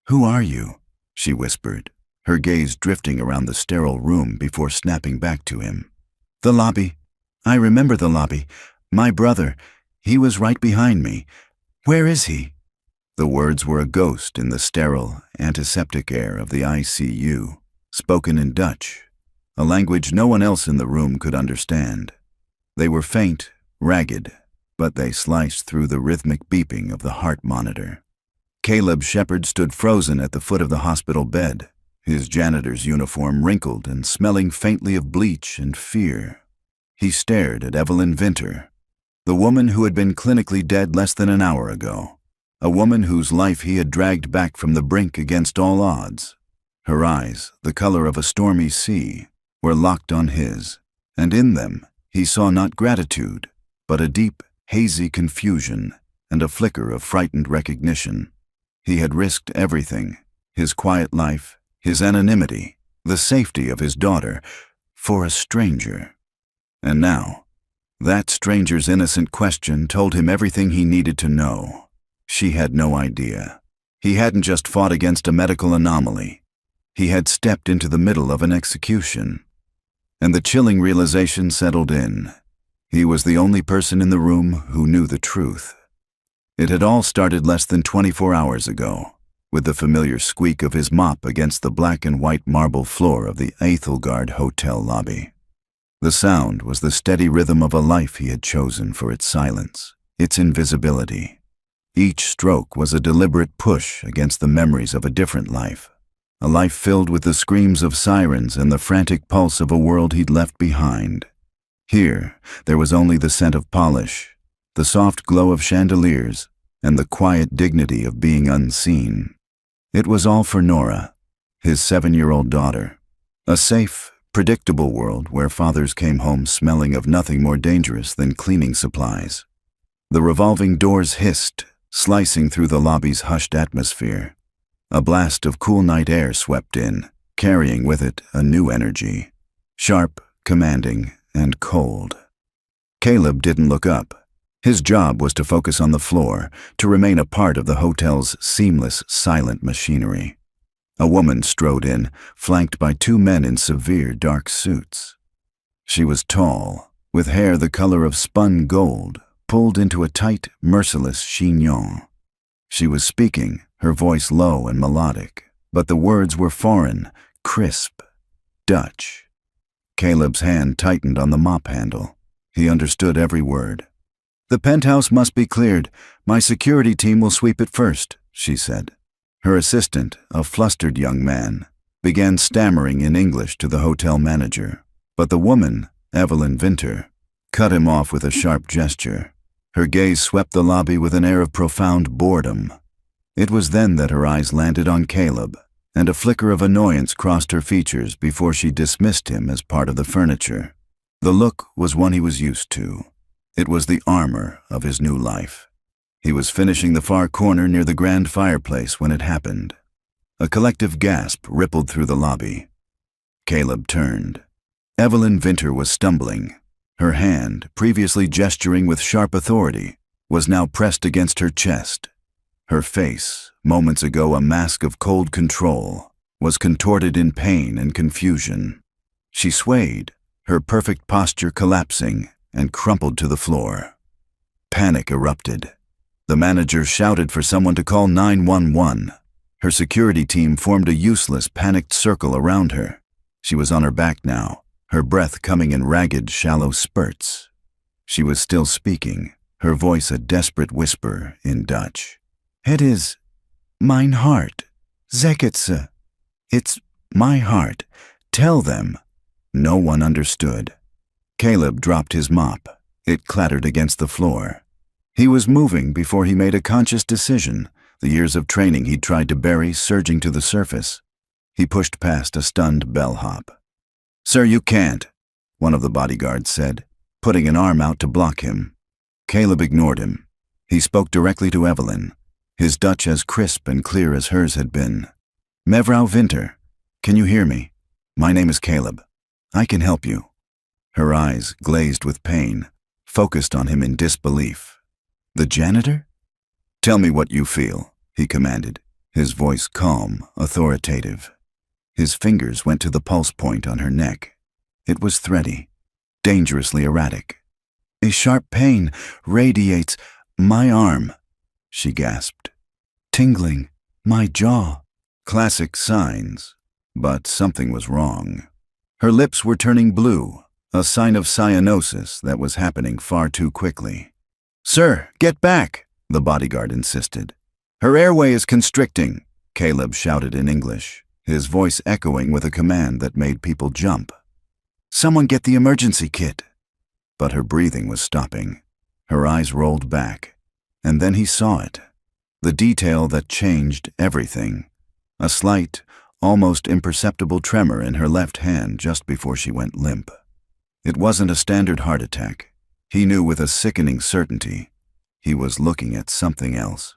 "Who are you?" she whispered, her gaze drifting around the sterile room before snapping back to him. "The lobby. I remember the lobby. My brother. He was right behind me. Where is he?" The words were a ghost in the sterile, antiseptic air of the ICU, spoken in Dutch, a language no one else in the room could understand. They were faint, ragged, but they sliced through the rhythmic beeping of the heart monitor. Caleb Shepard stood frozen at the foot of the hospital bed, his janitor's uniform wrinkled and smelling faintly of bleach and fear. He stared at Evelyn Vinter, the woman who had been clinically dead less than an hour ago, a woman whose life he had dragged back from the brink against all odds. Her eyes, the color of a stormy sea, were locked on his, and in them he saw not gratitude, but a deep, hazy confusion and a flicker of frightened recognition. He had risked everything, his quiet life, his anonymity, the safety of his daughter, for a stranger. And now, that stranger's innocent question told him everything he needed to know. She had no idea. He hadn't just fought against a medical anomaly. He had stepped into the middle of an execution. And the chilling realization settled in. He was the only person in the room who knew the truth. It had all started less than 24 hours ago, with the familiar squeak of his mop against the black and white marble floor of the Ethelgard Hotel lobby. The sound was the steady rhythm of a life he had chosen for its silence, its invisibility. Each stroke was a deliberate push against the memories of a different life, a life filled with the screams of sirens and the frantic pulse of a world he'd left behind. Here, there was only the scent of polish, the soft glow of chandeliers, and the quiet dignity of being unseen. It was all for Nora, his 7-year-old daughter. A safe, predictable world where fathers came home smelling of nothing more dangerous than cleaning supplies. The revolving doors hissed, slicing through the lobby's hushed atmosphere. A blast of cool night air swept in, carrying with it a new energy, sharp, commanding, and cold. Caleb didn't look up. His job was to focus on the floor, to remain a part of the hotel's seamless, silent machinery. A woman strode in, flanked by 2 men in severe, dark suits. She was tall, with hair the color of spun gold, pulled into a tight, merciless chignon. She was speaking, her voice low and melodic, but the words were foreign, crisp, Dutch. Caleb's hand tightened on the mop handle. He understood every word. "The penthouse must be cleared. My security team will sweep it first," she said. Her assistant, a flustered young man, began stammering in English to the hotel manager, but the woman, Evelyn Vinter, cut him off with a sharp gesture. Her gaze swept the lobby with an air of profound boredom. It was then that her eyes landed on Caleb, and a flicker of annoyance crossed her features before she dismissed him as part of the furniture. The look was one he was used to. It was the armor of his new life. He was finishing the far corner near the grand fireplace when it happened. A collective gasp rippled through the lobby. Caleb turned. Evelyn Vinter was stumbling. Her hand, previously gesturing with sharp authority, was now pressed against her chest. Her face, moments ago a mask of cold control, was contorted in pain and confusion. She swayed, her perfect posture collapsing, and crumpled to the floor. Panic erupted. The manager shouted for someone to call 911. Her security team formed a useless, panicked circle around her. She was on her back now, her breath coming in ragged, shallow spurts. She was still speaking, her voice a desperate whisper in Dutch. "Het is mijn hart. Zeg het ze. It's my heart. Tell them." No one understood. Caleb dropped his mop. It clattered against the floor. He was moving before he made a conscious decision, the years of training he'd tried to bury surging to the surface. He pushed past a stunned bellhop. "Sir, you can't," one of the bodyguards said, putting an arm out to block him. Caleb ignored him. He spoke directly to Evelyn, his Dutch as crisp and clear as hers had been. "Mevrouw Vinter, can you hear me? My name is Caleb. I can help you." Her eyes, glazed with pain, focused on him in disbelief. "The janitor?" "Tell me what you feel," he commanded, his voice calm, authoritative. His fingers went to the pulse point on her neck. It was thready, dangerously erratic. "A sharp pain radiates my arm," she gasped. "Tingling my jaw." Classic signs, but something was wrong. Her lips were turning blue, a sign of cyanosis that was happening far too quickly. "Sir, get back," the bodyguard insisted. "Her airway is constricting," Caleb shouted in English, his voice echoing with a command that made people jump. "Someone get the emergency kit." But her breathing was stopping. Her eyes rolled back, and then he saw it. The detail that changed everything. A slight, almost imperceptible tremor in her left hand just before she went limp. It wasn't a standard heart attack. He knew with a sickening certainty. He was looking at something else.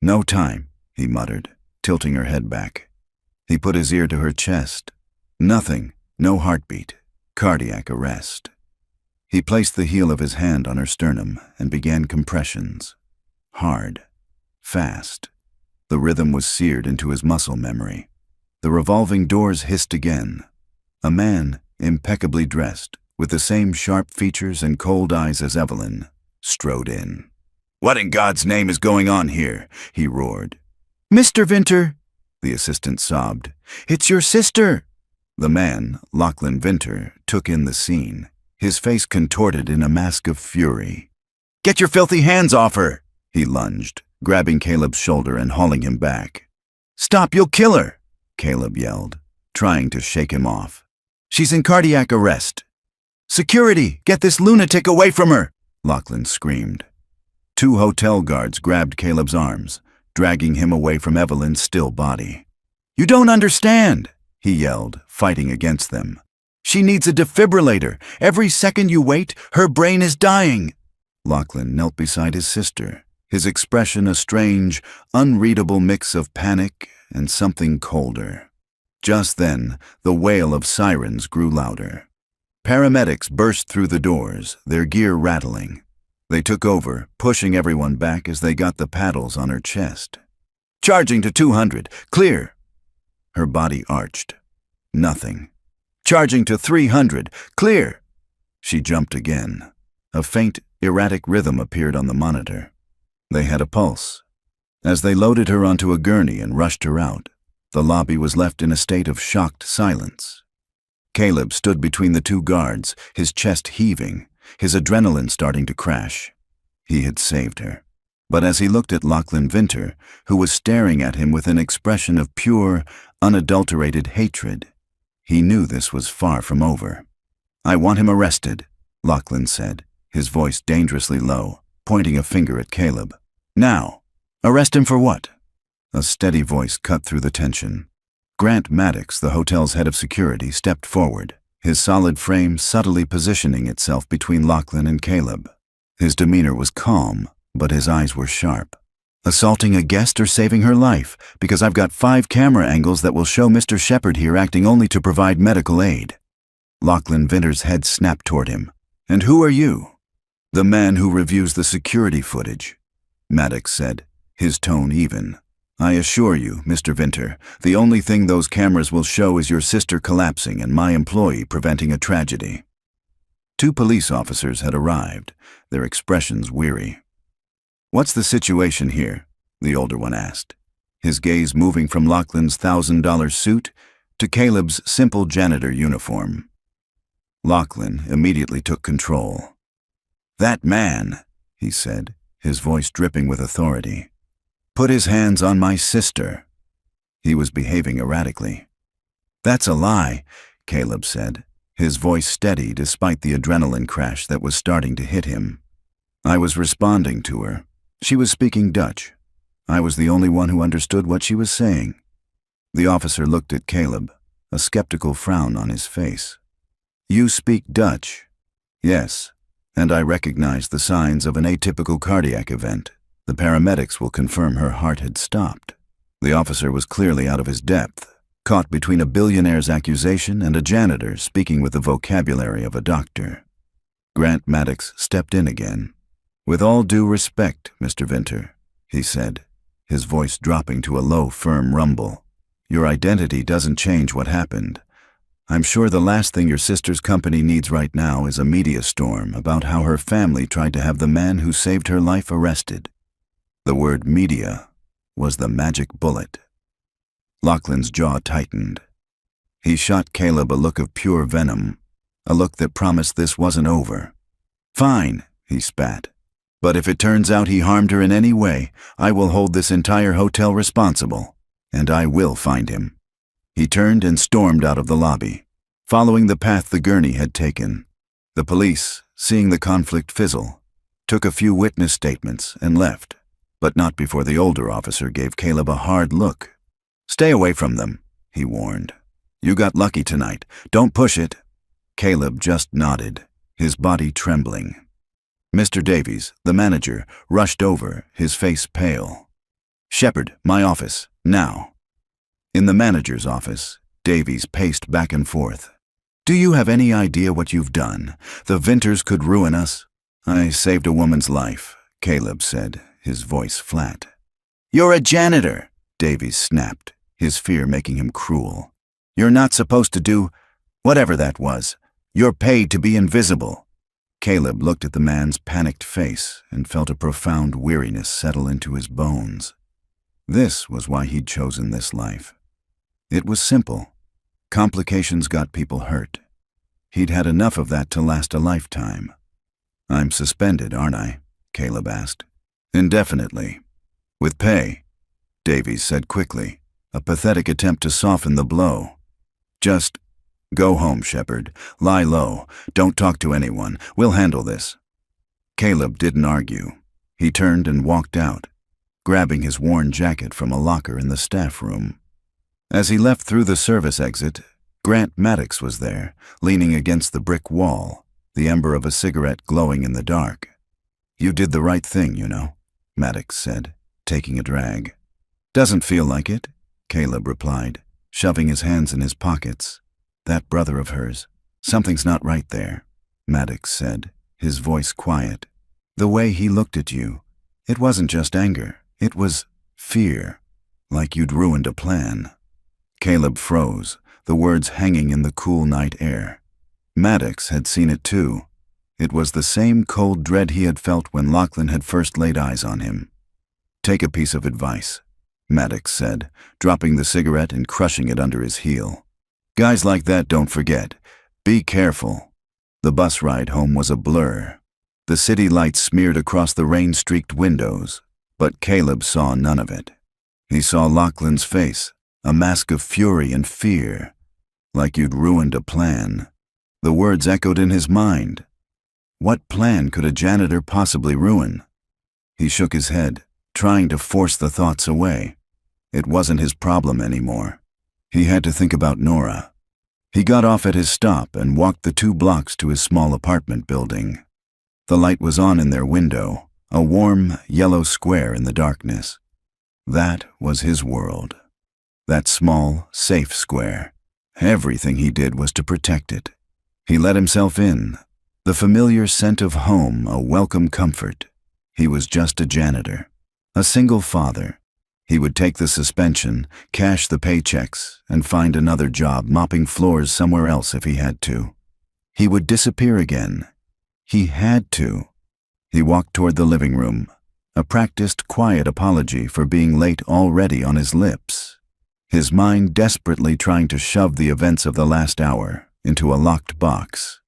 "No time," he muttered, tilting her head back. He put his ear to her chest. Nothing, no heartbeat, cardiac arrest. He placed the heel of his hand on her sternum and began compressions. Hard, fast. The rhythm was seared into his muscle memory. The revolving doors hissed again. A man, impeccably dressed, with the same sharp features and cold eyes as Evelyn, strode in. "What in God's name is going on here?" he roared. "Mr. Vinter," the assistant sobbed. "It's your sister." The man, Lachlan Vinter, took in the scene, his face contorted in a mask of fury. "Get your filthy hands off her!" he lunged, grabbing Caleb's shoulder and hauling him back. "Stop, you'll kill her!" Caleb yelled, trying to shake him off. "She's in cardiac arrest." "Security, get this lunatic away from her!" Lachlan screamed. 2 hotel guards grabbed Caleb's arms, dragging him away from Evelyn's still body. "You don't understand," he yelled, fighting against them. "She needs a defibrillator. Every second you wait, her brain is dying." Lachlan knelt beside his sister, his expression a strange, unreadable mix of panic and something colder. Just then, the wail of sirens grew louder. Paramedics burst through the doors, their gear rattling. They took over, pushing everyone back as they got the paddles on her chest. "Charging to 200, clear." Her body arched. Nothing. "Charging to 300, clear." She jumped again. A faint, erratic rhythm appeared on the monitor. They had a pulse. As they loaded her onto a gurney and rushed her out, the lobby was left in a state of shocked silence. Caleb stood between the 2 guards, his chest heaving, his adrenaline starting to crash. He had saved her. But as he looked at Lachlan Vinter, who was staring at him with an expression of pure, unadulterated hatred, he knew this was far from over. "I want him arrested," Lachlan said, his voice dangerously low, pointing a finger at Caleb. "Now. Arrest him for what?" A steady voice cut through the tension. Grant Maddox, the hotel's head of security, stepped forward, his solid frame subtly positioning itself between Lachlan and Caleb. His demeanor was calm, but his eyes were sharp. "Assaulting a guest or saving her life, because I've got 5 camera angles that will show Mr. Shepard here acting only to provide medical aid." Lachlan Vinter's head snapped toward him. "And who are you?" "The man who reviews the security footage," Maddox said, his tone even. "I assure you, Mr. Vinter, the only thing those cameras will show is your sister collapsing and my employee preventing a tragedy." 2 police officers had arrived, their expressions weary. "What's the situation here?" the older one asked, his gaze moving from Lachlan's $1,000 suit to Caleb's simple janitor uniform. Lachlan immediately took control. "That man," he said, his voice dripping with authority, "put his hands on my sister." He was behaving erratically. "That's a lie," Caleb said, his voice steady despite the adrenaline crash that was starting to hit him. "I was responding to her. She was speaking Dutch. I was the only one who understood what she was saying." The officer looked at Caleb, a skeptical frown on his face. "You speak Dutch?" "Yes, and I recognize the signs of an atypical cardiac event. The paramedics will confirm her heart had stopped." The officer was clearly out of his depth, caught between a billionaire's accusation and a janitor speaking with the vocabulary of a doctor. Grant Maddox stepped in again. "With all due respect, Mr. Vinter," he said, his voice dropping to a low, firm rumble. "Your identity doesn't change what happened. I'm sure the last thing your sister's company needs right now is a media storm about how her family tried to have the man who saved her life arrested." The word media was the magic bullet. Lachlan's jaw tightened. He shot Caleb a look of pure venom, a look that promised this wasn't over. "Fine," he spat. "But if it turns out he harmed her in any way, I will hold this entire hotel responsible, and I will find him." He turned and stormed out of the lobby, following the path the gurney had taken. The police, seeing the conflict fizzle, took a few witness statements and left, but not before the older officer gave Caleb a hard look. "Stay away from them," he warned. "You got lucky tonight. Don't push it." Caleb just nodded, his body trembling. Mr. Davies, the manager, rushed over, his face pale. "Shepard, my office, now." In the manager's office, Davies paced back and forth. "Do you have any idea what you've done? The Vinters could ruin us." "I saved a woman's life," Caleb said, his voice flat. "You're a janitor," Davies snapped, his fear making him cruel. "You're not supposed to do whatever that was. You're paid to be invisible." Caleb looked at the man's panicked face and felt a profound weariness settle into his bones. This was why he'd chosen this life. It was simple. Complications got people hurt. He'd had enough of that to last a lifetime. "I'm suspended, aren't I?" Caleb asked. "Indefinitely. With pay," Davies said quickly, a pathetic attempt to soften the blow. "Just go home, Shepard. Lie low. Don't talk to anyone. We'll handle this." Caleb didn't argue. He turned and walked out, grabbing his worn jacket from a locker in the staff room. As he left through the service exit, Grant Maddox was there, leaning against the brick wall, the ember of a cigarette glowing in the dark. "You did the right thing, you know," Maddox said, taking a drag. "Doesn't feel like it," Caleb replied, shoving his hands in his pockets. "That brother of hers, something's not right there," Maddox said, his voice quiet. "The way he looked at you, it wasn't just anger, it was fear, like you'd ruined a plan." Caleb froze, the words hanging in the cool night air. Maddox had seen it too. It was the same cold dread he had felt when Lachlan had first laid eyes on him. "Take a piece of advice," Maddox said, dropping the cigarette and crushing it under his heel. "Guys like that don't forget. Be careful." The bus ride home was a blur. The city lights smeared across the rain-streaked windows, but Caleb saw none of it. He saw Lachlan's face, a mask of fury and fear, like you'd ruined a plan. The words echoed in his mind. What plan could a janitor possibly ruin? He shook his head, trying to force the thoughts away. It wasn't his problem anymore. He had to think about Nora. He got off at his stop and walked the 2 blocks to his small apartment building. The light was on in their window, a warm, yellow square in the darkness. That was his world. That small, safe square. Everything he did was to protect it. He let himself in, the familiar scent of home a welcome comfort. He was just a janitor, a single father. He would take the suspension, cash the paychecks, and find another job mopping floors somewhere else if he had to. He would disappear again. He had to. He walked toward the living room, a practiced, quiet apology for being late already on his lips, his mind desperately trying to shove the events of the last hour into a locked box.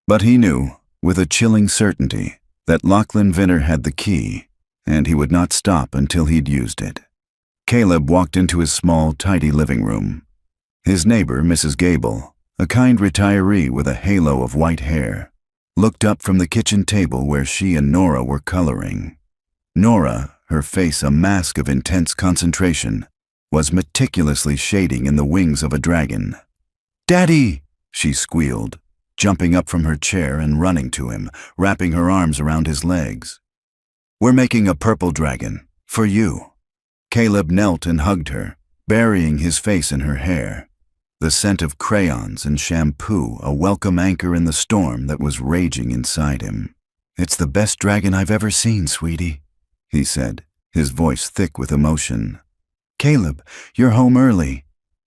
But he knew, with a chilling certainty, that Lachlan Vinter had the key, and he would not stop until he'd used it. Caleb walked into his small, tidy living room. His neighbor, Mrs. Gable, a kind retiree with a halo of white hair, looked up from the kitchen table where she and Nora were coloring. Nora, her face a mask of intense concentration, was meticulously shading in the wings of a dragon. "Daddy!" she squealed, jumping up from her chair and running to him, wrapping her arms around his legs. "We're making a purple dragon, for you." Caleb knelt and hugged her, burying his face in her hair, the scent of crayons and shampoo a welcome anchor in the storm that was raging inside him. "It's the best dragon I've ever seen, sweetie," he said, his voice thick with emotion. "Caleb, you're home early,"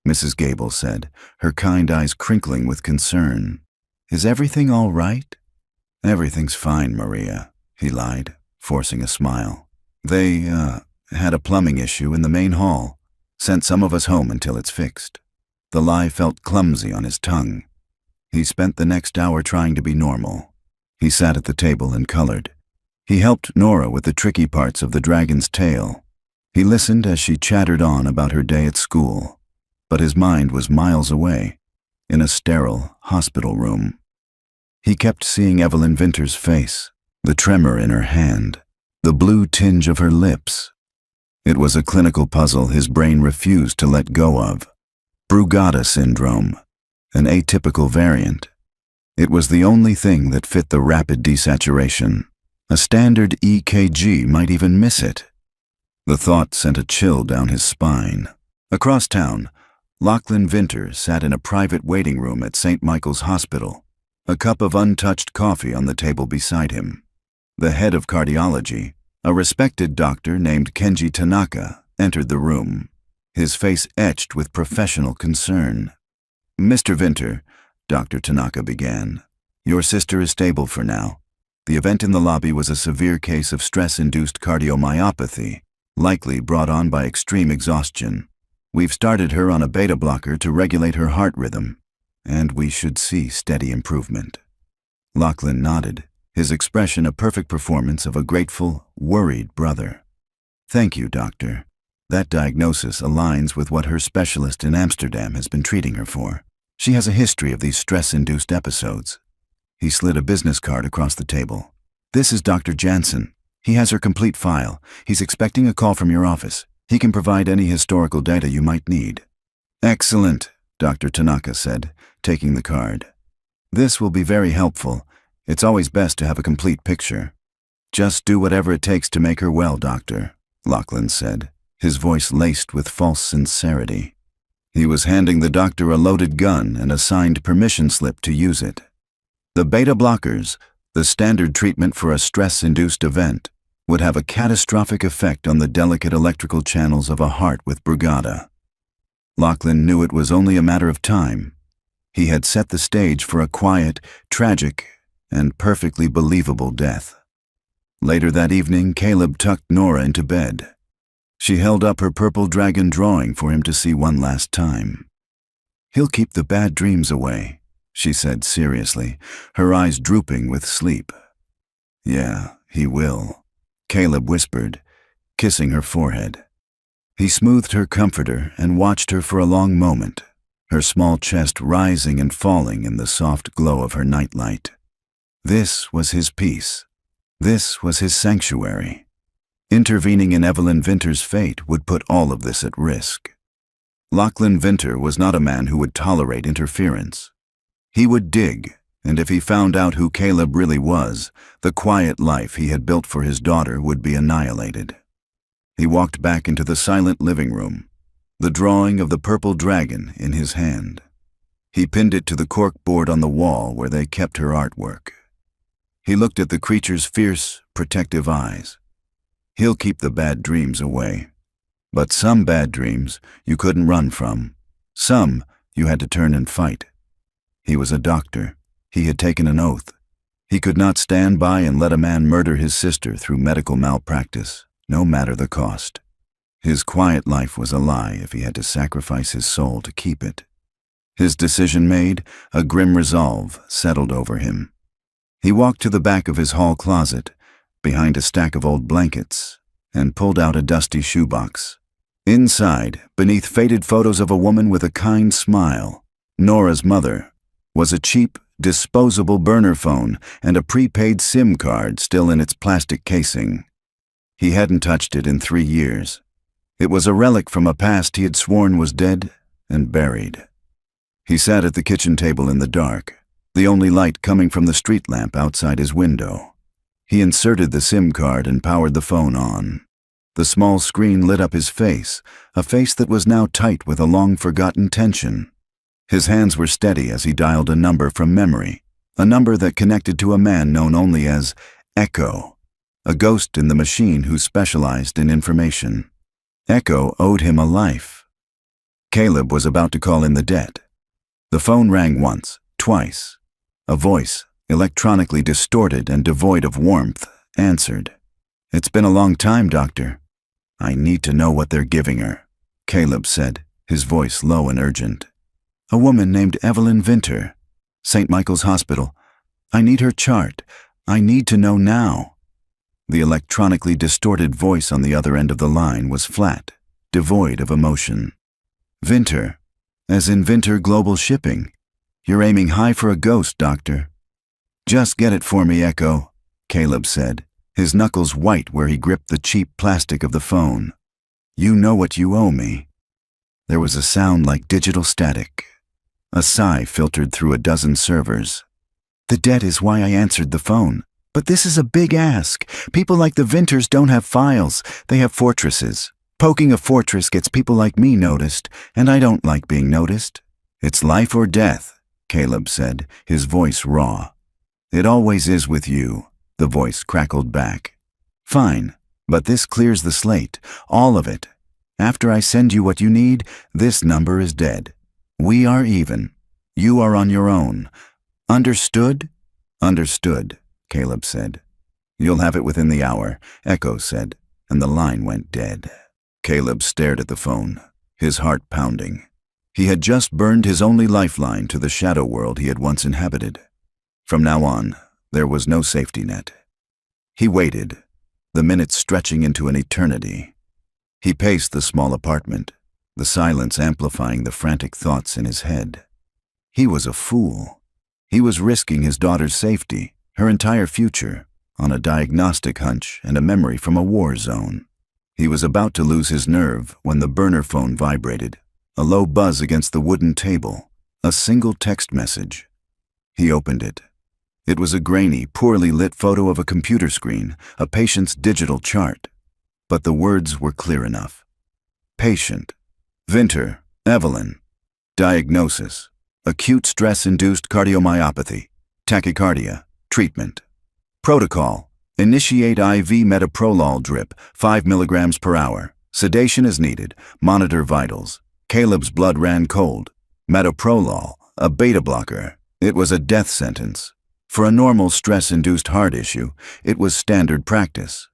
Mrs. Gable said, her kind eyes crinkling with concern. "Is everything all right?" "Everything's fine, Maria," he lied, forcing a smile. "They, had a plumbing issue in the main hall. Sent some of us home until it's fixed." The lie felt clumsy on his tongue. He spent the next hour trying to be normal. He sat at the table and colored. He helped Nora with the tricky parts of the dragon's tail. He listened as she chattered on about her day at school. But his mind was miles away, in a sterile hospital room. He kept seeing Evelyn Vinter's face, the tremor in her hand, the blue tinge of her lips. It was a clinical puzzle his brain refused to let go of. Brugada syndrome, an atypical variant. It was the only thing that fit the rapid desaturation. A standard EKG might even miss it. The thought sent a chill down his spine. Across town, Lachlan Vinter sat in a private waiting room at St. Michael's Hospital, a cup of untouched coffee on the table beside him. The head of cardiology, a respected doctor named Kenji Tanaka, entered the room, his face etched with professional concern. "Mr. Vinter," Dr. Tanaka began, "your sister is stable for now. The event in the lobby was a severe case of stress-induced cardiomyopathy, likely brought on by extreme exhaustion. We've started her on a beta blocker to regulate her heart rhythm, and we should see steady improvement." Lachlan nodded, his expression a perfect performance of a grateful, worried brother. "Thank you, doctor. That diagnosis aligns with what her specialist in Amsterdam has been treating her for. She has a history of these stress-induced episodes." He slid a business card across the table. "This is Dr. Jansen. He has her complete file. He's expecting a call from your office. He can provide any historical data you might need." "Excellent," Dr. Tanaka said, taking the card. "This will be very helpful. It's always best to have a complete picture." "Just do whatever it takes to make her well, doctor," Lachlan said, his voice laced with false sincerity. He was handing the doctor a loaded gun and a signed permission slip to use it. The beta blockers, the standard treatment for a stress-induced event, would have a catastrophic effect on the delicate electrical channels of a heart with Brugada. Lachlan knew it was only a matter of time. He had set the stage for a quiet, tragic, and perfectly believable death. Later that evening, Caleb tucked Nora into bed. She held up her purple dragon drawing for him to see one last time. "He'll keep the bad dreams away," she said seriously, her eyes drooping with sleep. "Yeah, he will," Caleb whispered, kissing her forehead. He smoothed her comforter and watched her for a long moment, her small chest rising and falling in the soft glow of her nightlight. This was his peace. This was his sanctuary. Intervening in Evelyn Vinter's fate would put all of this at risk. Lachlan Vinter was not a man who would tolerate interference. He would dig, and if he found out who Caleb really was, the quiet life he had built for his daughter would be annihilated. He walked back into the silent living room, the drawing of the purple dragon in his hand. He pinned it to the cork board on the wall where they kept her artwork. He looked at the creature's fierce, protective eyes. He'll keep the bad dreams away. But some bad dreams you couldn't run from. Some you had to turn and fight. He was a doctor. He had taken an oath. He could not stand by and let a man murder his sister through medical malpractice, no matter the cost. His quiet life was a lie if he had to sacrifice his soul to keep it. His decision made, a grim resolve settled over him. He walked to the back of his hall closet, behind a stack of old blankets, and pulled out a dusty shoebox. Inside, beneath faded photos of a woman with a kind smile, Nora's mother, was a cheap, disposable burner phone and a prepaid SIM card still in its plastic casing. He hadn't touched it in 3 years. It was a relic from a past he had sworn was dead and buried. He sat at the kitchen table in the dark, the only light coming from the street lamp outside his window. He inserted the SIM card and powered the phone on. The small screen lit up his face, a face that was now tight with a long-forgotten tension. His hands were steady as he dialed a number from memory, a number that connected to a man known only as Echo. a ghost in the machine who specialized in information. Echo owed him a life. Caleb was about to call in the debt. The phone rang once, twice. A voice, electronically distorted and devoid of warmth, answered. "It's been a long time, Doctor." "I need to know what they're giving her," Caleb said, his voice low and urgent. "A woman named Evelyn Vinter, St. Michael's Hospital. I need her chart. I need to know now." The electronically distorted voice on the other end of the line was flat, devoid of emotion. "Vinter, as in Vinter Global Shipping. You're aiming high for a ghost, Doctor." "Just get it for me, Echo," Caleb said, his knuckles white where he gripped the cheap plastic of the phone. "You know what you owe me." There was a sound like digital static. A sigh filtered through a dozen servers. "The debt is why I answered the phone. But this is a big ask. People like the Vinters don't have files. They have fortresses. Poking a fortress gets people like me noticed, and I don't like being noticed." "It's life or death," Caleb said, his voice raw. "It always is with you," the voice crackled back. "Fine, but this clears the slate, all of it. After I send you what you need, this number is dead. We are even. You are on your own. Understood?" "Understood," Caleb said. "You'll have it within the hour," Echo said, and the line went dead. Caleb stared at the phone, his heart pounding. He had just burned his only lifeline to the shadow world he had once inhabited. From now on, there was no safety net. He waited, the minutes stretching into an eternity. He paced the small apartment, the silence amplifying the frantic thoughts in his head. He was a fool. He was risking his daughter's safety, her entire future, on a diagnostic hunch and a memory from a war zone. He was about to lose his nerve when the burner phone vibrated, a low buzz against the wooden table, a single text message. He opened it. It was a grainy, poorly lit photo of a computer screen, a patient's digital chart. But the words were clear enough. Patient. Vinter, Evelyn. Diagnosis. Acute stress-induced cardiomyopathy. Tachycardia. Treatment. Protocol. Initiate IV metoprolol drip, 5 milligrams per hour. Sedation is needed. Monitor vitals. Caleb's blood ran cold. Metoprolol, a beta blocker. It was a death sentence. For a normal stress-induced heart issue, it was standard practice.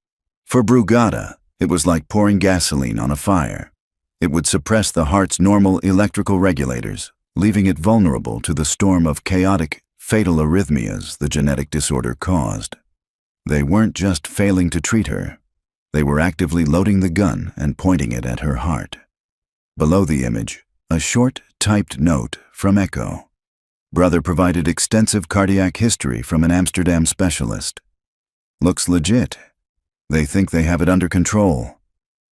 For Brugada, it was like pouring gasoline on a fire. It would suppress the heart's normal electrical regulators, leaving it vulnerable to the storm of chaotic, fatal arrhythmias the genetic disorder caused. They weren't just failing to treat her. They were actively loading the gun and pointing it at her heart. Below the image, a short, typed note from Echo. Brother provided extensive cardiac history from an Amsterdam specialist. Looks legit. They think they have it under control.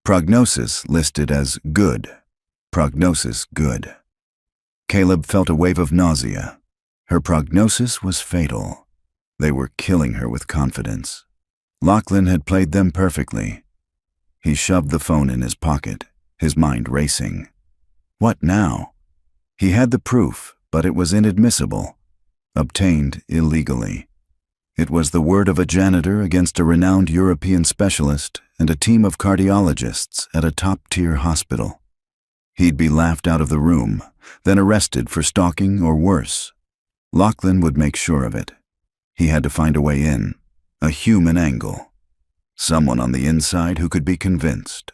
Prognosis listed as good. Prognosis good. Caleb felt a wave of nausea. Her prognosis was fatal. They were killing her with confidence. Lachlan had played them perfectly. He shoved the phone in his pocket, his mind racing. What now? He had the proof, but it was inadmissible. Obtained illegally. It was the word of a janitor against a renowned European specialist and a team of cardiologists at a top-tier hospital. He'd be laughed out of the room, then arrested for stalking or worse. Lachlan would make sure of it. He had to find a way in, a human angle. Someone on the inside who could be convinced.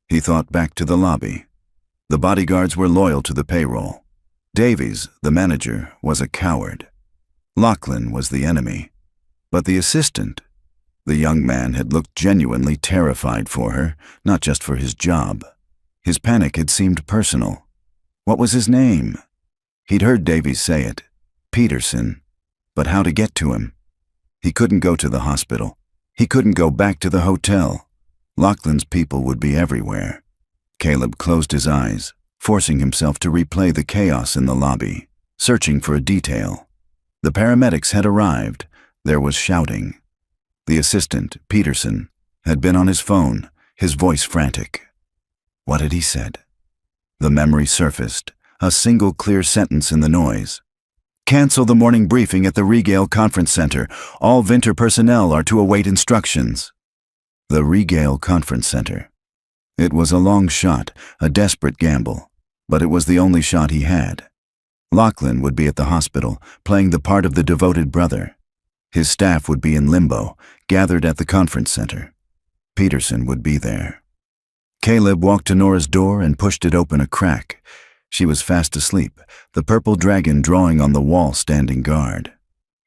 He thought back to the lobby. The bodyguards were loyal to the payroll. Davies, the manager, was a coward. Lachlan was the enemy. But the assistant, the young man had looked genuinely terrified for her, not just for his job. His panic had seemed personal. What was his name? He'd heard Davies say it. Peterson. But how to get to him? He couldn't go to the hospital. He couldn't go back to the hotel. Lachlan's people would be everywhere. Caleb closed his eyes, forcing himself to replay the chaos in the lobby, searching for a detail. The paramedics had arrived. There was shouting. The assistant, Peterson, had been on his phone, his voice frantic. What had he said? The memory surfaced, a single clear sentence in the noise. Cancel the morning briefing at the Regale Conference Center. All Vinter personnel are to await instructions. The Regale Conference Center. It was a long shot, a desperate gamble, but it was the only shot he had. Lachlan would be at the hospital, playing the part of the devoted brother. His staff would be in limbo, gathered at the conference center. Peterson would be there. Caleb walked to Nora's door and pushed it open a crack. She was fast asleep, the purple dragon drawing on the wall standing guard.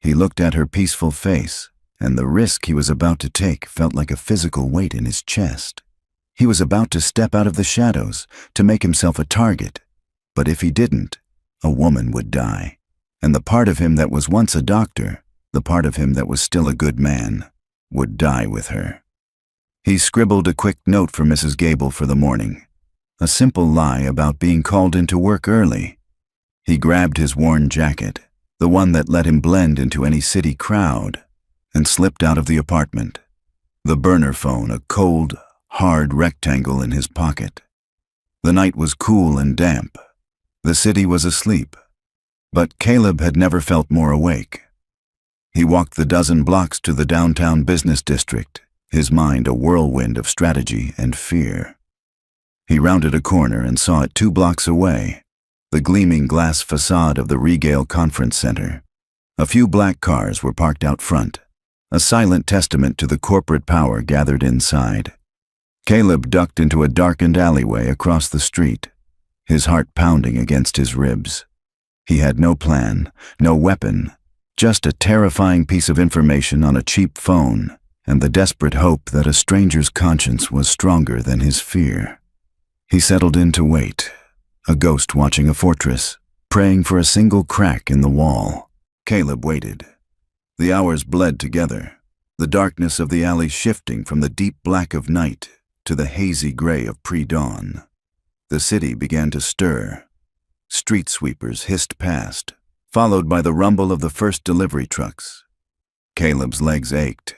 He looked at her peaceful face, and the risk he was about to take felt like a physical weight in his chest. He was about to step out of the shadows, to make himself a target. But if he didn't, a woman would die. And the part of him that was once a doctor, the part of him that was still a good man, would die with her. He scribbled a quick note for Mrs. Gable for the morning. A simple lie about being called into work early. He grabbed his worn jacket, the one that let him blend into any city crowd, and slipped out of the apartment. The burner phone, a cold, hard rectangle in his pocket. The night was cool and damp. The city was asleep. But Caleb had never felt more awake. He walked the dozen blocks to the downtown business district, his mind a whirlwind of strategy and fear. He rounded a corner and saw it 2 blocks away, the gleaming glass facade of the Regale Conference Center. A few black cars were parked out front, a silent testament to the corporate power gathered inside. Caleb ducked into a darkened alleyway across the street, his heart pounding against his ribs. He had no plan, no weapon, just a terrifying piece of information on a cheap phone, and the desperate hope that a stranger's conscience was stronger than his fear. He settled in to wait, a ghost watching a fortress, praying for a single crack in the wall. Caleb waited. The hours bled together, the darkness of the alley shifting from the deep black of night to the hazy gray of pre-dawn. The city began to stir. Street sweepers hissed past, followed by the rumble of the first delivery trucks. Caleb's legs ached,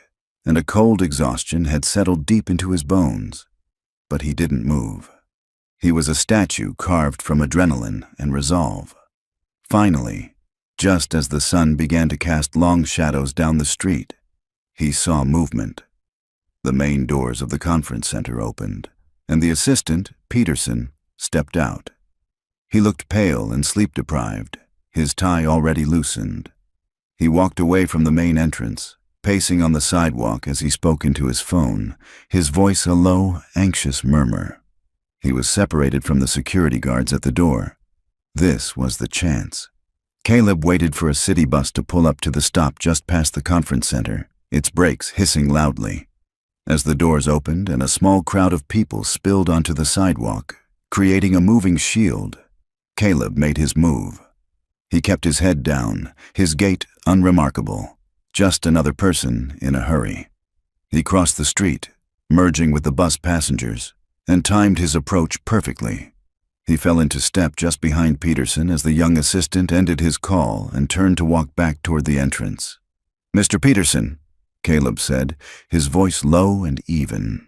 and a cold exhaustion had settled deep into his bones. But he didn't move. He was a statue carved from adrenaline and resolve. Finally, just as the sun began to cast long shadows down the street, he saw movement. The main doors of the conference center opened, and the assistant, Peterson, stepped out. He looked pale and sleep-deprived, his tie already loosened. He walked away from the main entrance, pacing on the sidewalk as he spoke into his phone, his voice a low, anxious murmur. He was separated from the security guards at the door. This was the chance. Caleb waited for a city bus to pull up to the stop just past the conference center, its brakes hissing loudly. As the doors opened and a small crowd of people spilled onto the sidewalk, creating a moving shield, Caleb made his move. He kept his head down, his gait unremarkable, just another person in a hurry. He crossed the street, merging with the bus passengers, and timed his approach perfectly. He fell into step just behind Peterson as the young assistant ended his call and turned to walk back toward the entrance. "Mr. Peterson," Caleb said, his voice low and even.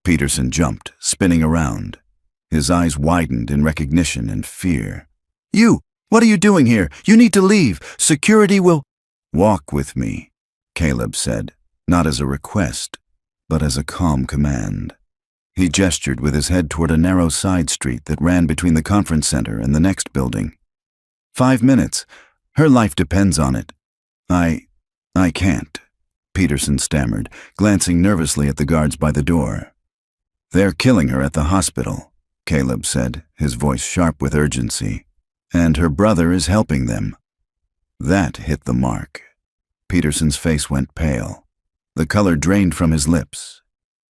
Peterson jumped, spinning around. His eyes widened in recognition and fear. "You! What are you doing here? You need to leave. Security will—" "Walk with me," Caleb said, not as a request, but as a calm command. He gestured with his head toward a narrow side street that ran between the conference center and the next building. 5 minutes. Her life depends on it. I can't," Peterson stammered, glancing nervously at the guards by the door. "They're killing her at the hospital," Caleb said, his voice sharp with urgency. "And her brother is helping them." That hit the mark. Peterson's face went pale. The color drained from his lips.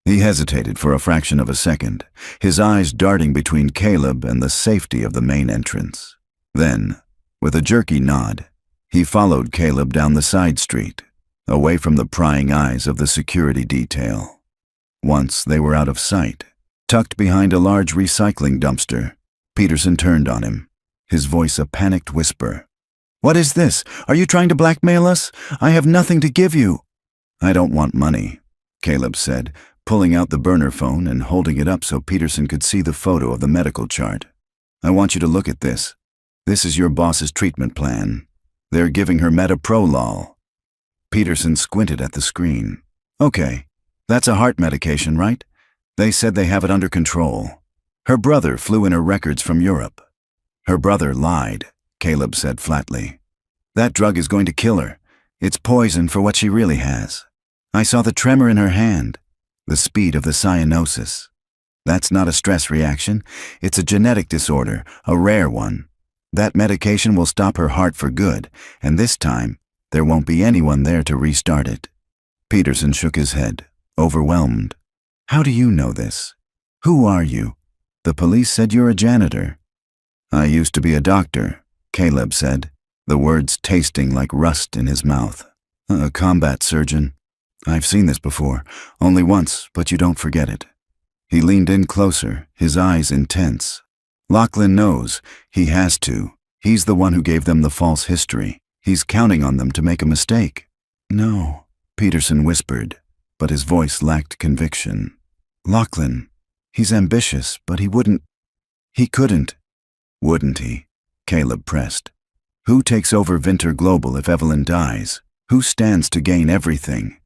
He hesitated for a fraction of a second, his eyes darting between Caleb and the safety of the main entrance. Then, with a jerky nod, he followed Caleb down the side street, away from the prying eyes of the security detail. Once they were out of sight, tucked behind a large recycling dumpster, Peterson turned on him, his voice a panicked whisper. "What is this? Are you trying to blackmail us? I have nothing to give you." "I don't want money," Caleb said, pulling out the burner phone and holding it up so Peterson could see the photo of the medical chart. "I want you to look at this. This is your boss's treatment plan. They're giving her metoprolol. Peterson squinted at the screen. Okay, that's a heart medication, right? They said they have it under control. Her brother flew in her records from Europe. Her brother lied, Caleb said flatly. That drug is going to kill her. It's poison for what she really has. I saw the tremor in her hand, the speed of the cyanosis. That's not a stress reaction. It's a genetic disorder, a rare one. That medication will stop her heart for good, and this time, there won't be anyone there to restart it. Peterson shook his head, overwhelmed. How do you know this? Who are you? The police said you're a janitor. I used to be a doctor, Caleb said, the words tasting like rust in his mouth. A combat surgeon. I've seen this before, only once, but you don't forget it. He leaned in closer, his eyes intense. Lachlan knows. He has to. He's the one who gave them the false history. He's counting on them to make a mistake. No, Peterson whispered, but his voice lacked conviction. Lachlan, he's ambitious, but he couldn't. Wouldn't he? Caleb pressed. Who takes over Vinter Global if Evelyn dies? Who stands to gain everything?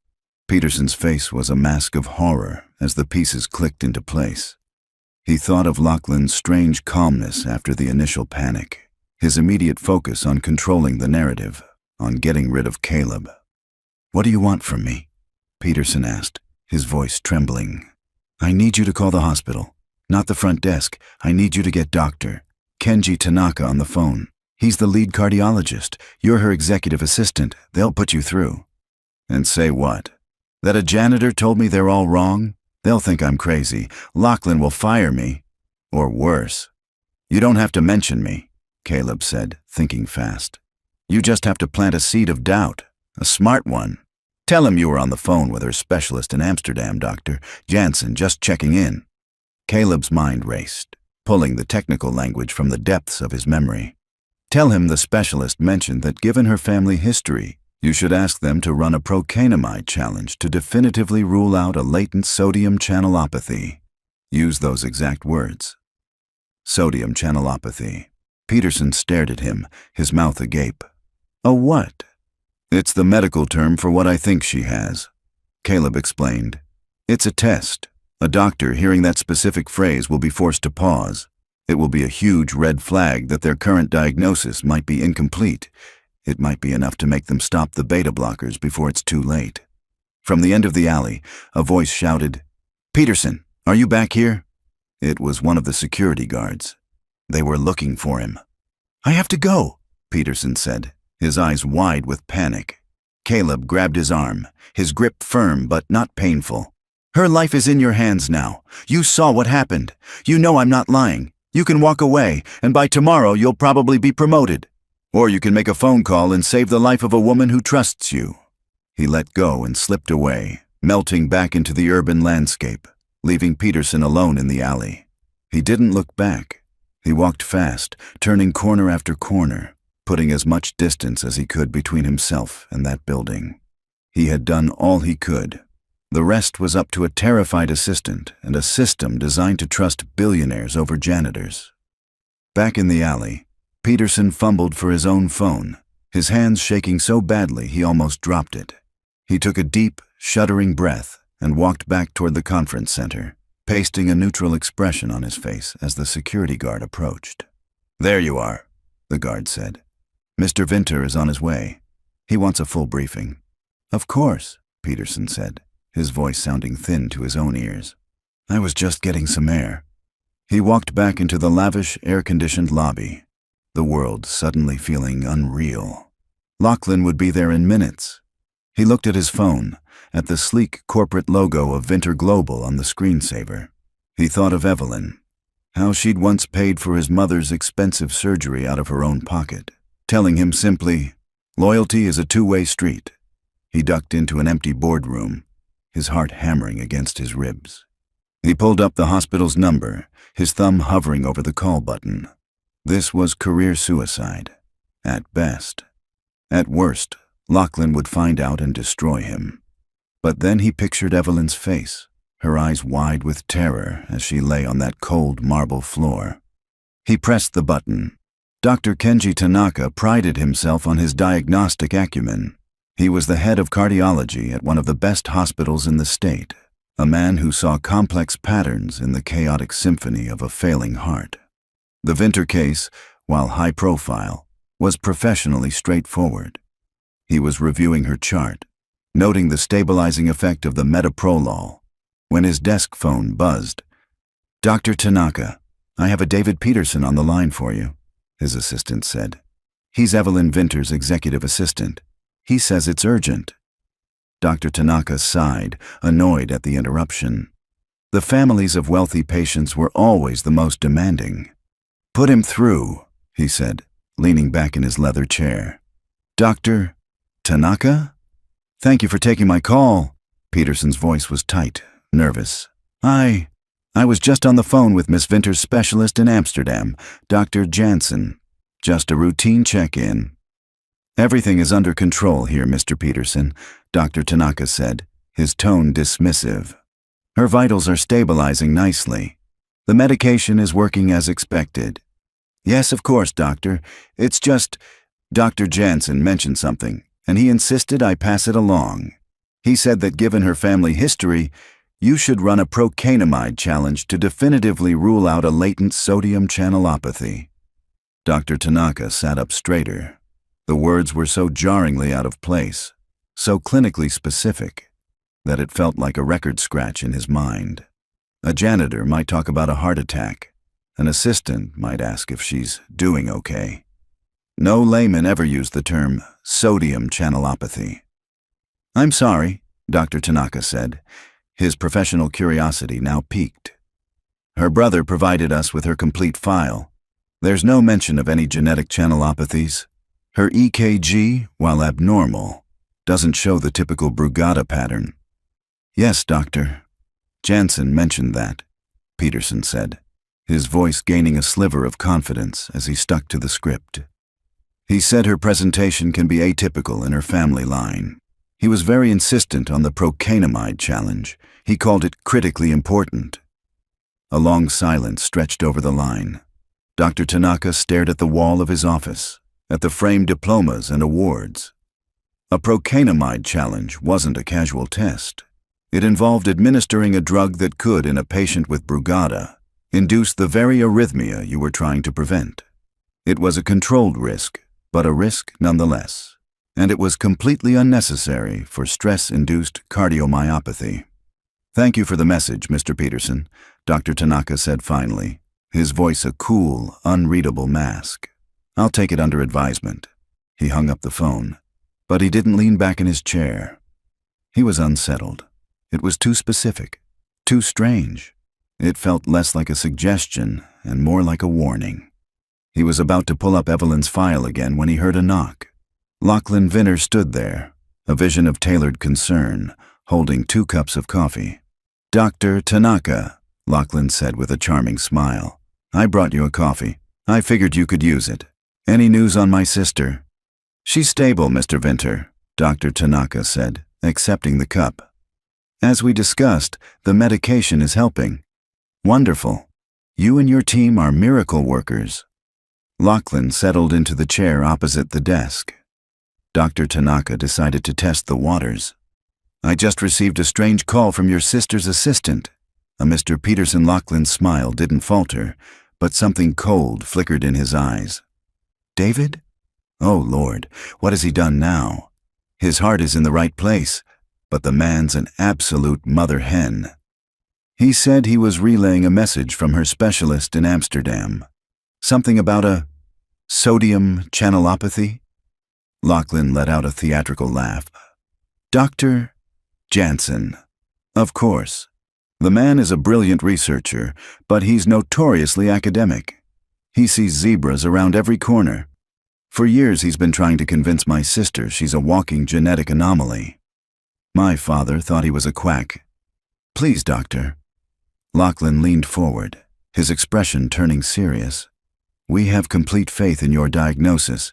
Peterson's face was a mask of horror as the pieces clicked into place. He thought of Lachlan's strange calmness after the initial panic, his immediate focus on controlling the narrative, on getting rid of Caleb. What do you want from me? Peterson asked, his voice trembling. I need you to call the hospital. Not the front desk. I need you to get Dr. Kenji Tanaka on the phone. He's the lead cardiologist. You're her executive assistant. They'll put you through. And say what? That a janitor told me they're all wrong? They'll think I'm crazy. Lachlan will fire me. Or worse. You don't have to mention me, Caleb said, thinking fast. You just have to plant a seed of doubt, a smart one. Tell him you were on the phone with her specialist in Amsterdam, Dr. Jansen, just checking in. Caleb's mind raced, pulling the technical language from the depths of his memory. Tell him the specialist mentioned that given her family history, you should ask them to run a procainamide challenge to definitively rule out a latent sodium channelopathy. Use those exact words. Sodium channelopathy. Peterson stared at him, his mouth agape. A what? It's the medical term for what I think she has. Caleb explained. It's a test. A doctor hearing that specific phrase will be forced to pause. It will be a huge red flag that their current diagnosis might be incomplete. It might be enough to make them stop the beta blockers before it's too late. From the end of the alley, a voice shouted, Peterson, are you back here? It was one of the security guards. They were looking for him. I have to go, Peterson said, his eyes wide with panic. Caleb grabbed his arm, his grip firm but not painful. Her life is in your hands now. You saw what happened. You know I'm not lying. You can walk away, and by tomorrow you'll probably be promoted. Or you can make a phone call and save the life of a woman who trusts you. He let go and slipped away, melting back into the urban landscape, leaving Peterson alone in the alley. He didn't look back. He walked fast, turning corner after corner, putting as much distance as he could between himself and that building. He had done all he could. The rest was up to a terrified assistant and a system designed to trust billionaires over janitors. Back in the alley, Peterson fumbled for his own phone, his hands shaking so badly he almost dropped it. He took a deep, shuddering breath and walked back toward the conference center, pasting a neutral expression on his face as the security guard approached. There you are, the guard said. Mr. Vinter is on his way. He wants a full briefing. Of course, Peterson said, his voice sounding thin to his own ears. I was just getting some air. He walked back into the lavish, air-conditioned lobby, the world suddenly feeling unreal. Lachlan would be there in minutes. He looked at his phone, at the sleek corporate logo of Vinter Global on the screensaver. He thought of Evelyn, how she'd once paid for his mother's expensive surgery out of her own pocket, telling him simply, loyalty is a two-way street. He ducked into an empty boardroom, his heart hammering against his ribs. He pulled up the hospital's number, his thumb hovering over the call button. This was career suicide, at best. At worst, Lachlan would find out and destroy him. But then he pictured Evelyn's face, her eyes wide with terror as she lay on that cold marble floor. He pressed the button. Dr. Kenji Tanaka prided himself on his diagnostic acumen. He was the head of cardiology at one of the best hospitals in the state, a man who saw complex patterns in the chaotic symphony of a failing heart. The Vinter case, while high profile, was professionally straightforward. He was reviewing her chart, noting the stabilizing effect of the metoprolol, when his desk phone buzzed. "Dr. Tanaka, I have a David Peterson on the line for you," his assistant said. "He's Evelyn Vinter's executive assistant. He says it's urgent." Dr. Tanaka sighed, annoyed at the interruption. The families of wealthy patients were always the most demanding. "Put him through," he said, leaning back in his leather chair. "Dr. Tanaka? Thank you for taking my call." Peterson's voice was tight, nervous. I was just on the phone with Miss Vinter's specialist in Amsterdam, Dr. Jansen. Just a routine check-in." "Everything is under control here, Mr. Peterson," Dr. Tanaka said, his tone dismissive. "Her vitals are stabilizing nicely. The medication is working as expected." "Yes, of course, doctor. It's just Dr. Jansen mentioned something, and he insisted I pass it along. He said that given her family history, you should run a procainamide challenge to definitively rule out a latent sodium channelopathy." Dr. Tanaka sat up straighter. The words were so jarringly out of place, so clinically specific, that it felt like a record scratch in his mind. A janitor might talk about a heart attack. An assistant might ask if she's doing okay. No layman ever used the term sodium channelopathy. "I'm sorry," Dr. Tanaka said, his professional curiosity now piqued. "Her brother provided us with her complete file. There's no mention of any genetic channelopathies. Her EKG, while abnormal, doesn't show the typical Brugada pattern." "Yes, doctor. Jansen mentioned that," Peterson said, his voice gaining a sliver of confidence as he stuck to the script. "He said her presentation can be atypical in her family line. He was very insistent on the procainamide challenge. He called it critically important." A long silence stretched over the line. Dr. Tanaka stared at the wall of his office, at the framed diplomas and awards. A procainamide challenge wasn't a casual test. It involved administering a drug that could, in a patient with Brugada, induce the very arrhythmia you were trying to prevent. It was a controlled risk, but a risk nonetheless, and it was completely unnecessary for stress-induced cardiomyopathy. "Thank you for the message, Mr. Peterson," Dr. Tanaka said finally, his voice a cool, unreadable mask. "I'll take it under advisement." He hung up the phone, but he didn't lean back in his chair. He was unsettled. It was too specific, too strange. It felt less like a suggestion and more like a warning. He was about to pull up Evelyn's file again when he heard a knock. Lachlan Vinter stood there, a vision of tailored concern, holding 2 cups of coffee. "Dr. Tanaka," Lachlan said with a charming smile. "I brought you a coffee. I figured you could use it. Any news on my sister?" "She's stable, Mr. Vinter," Dr. Tanaka said, accepting the cup. "As we discussed, the medication is helping." "Wonderful. You and your team are miracle workers." Lachlan settled into the chair opposite the desk. Dr. Tanaka decided to test the waters. "I just received a strange call from your sister's assistant." Mr. Peterson Lachlan's smile didn't falter, but something cold flickered in his eyes. "David? Oh, Lord, what has he done now? His heart is in the right place, but the man's an absolute mother hen." "He said he was relaying a message from her specialist in Amsterdam. Something about a sodium channelopathy?" Lachlan let out a theatrical laugh. "Dr. Jansen. Of course. The man is a brilliant researcher, but he's notoriously academic. He sees zebras around every corner. For years he's been trying to convince my sister she's a walking genetic anomaly. My father thought he was a quack. Please, doctor." Lachlan leaned forward, his expression turning serious. "We have complete faith in your diagnosis.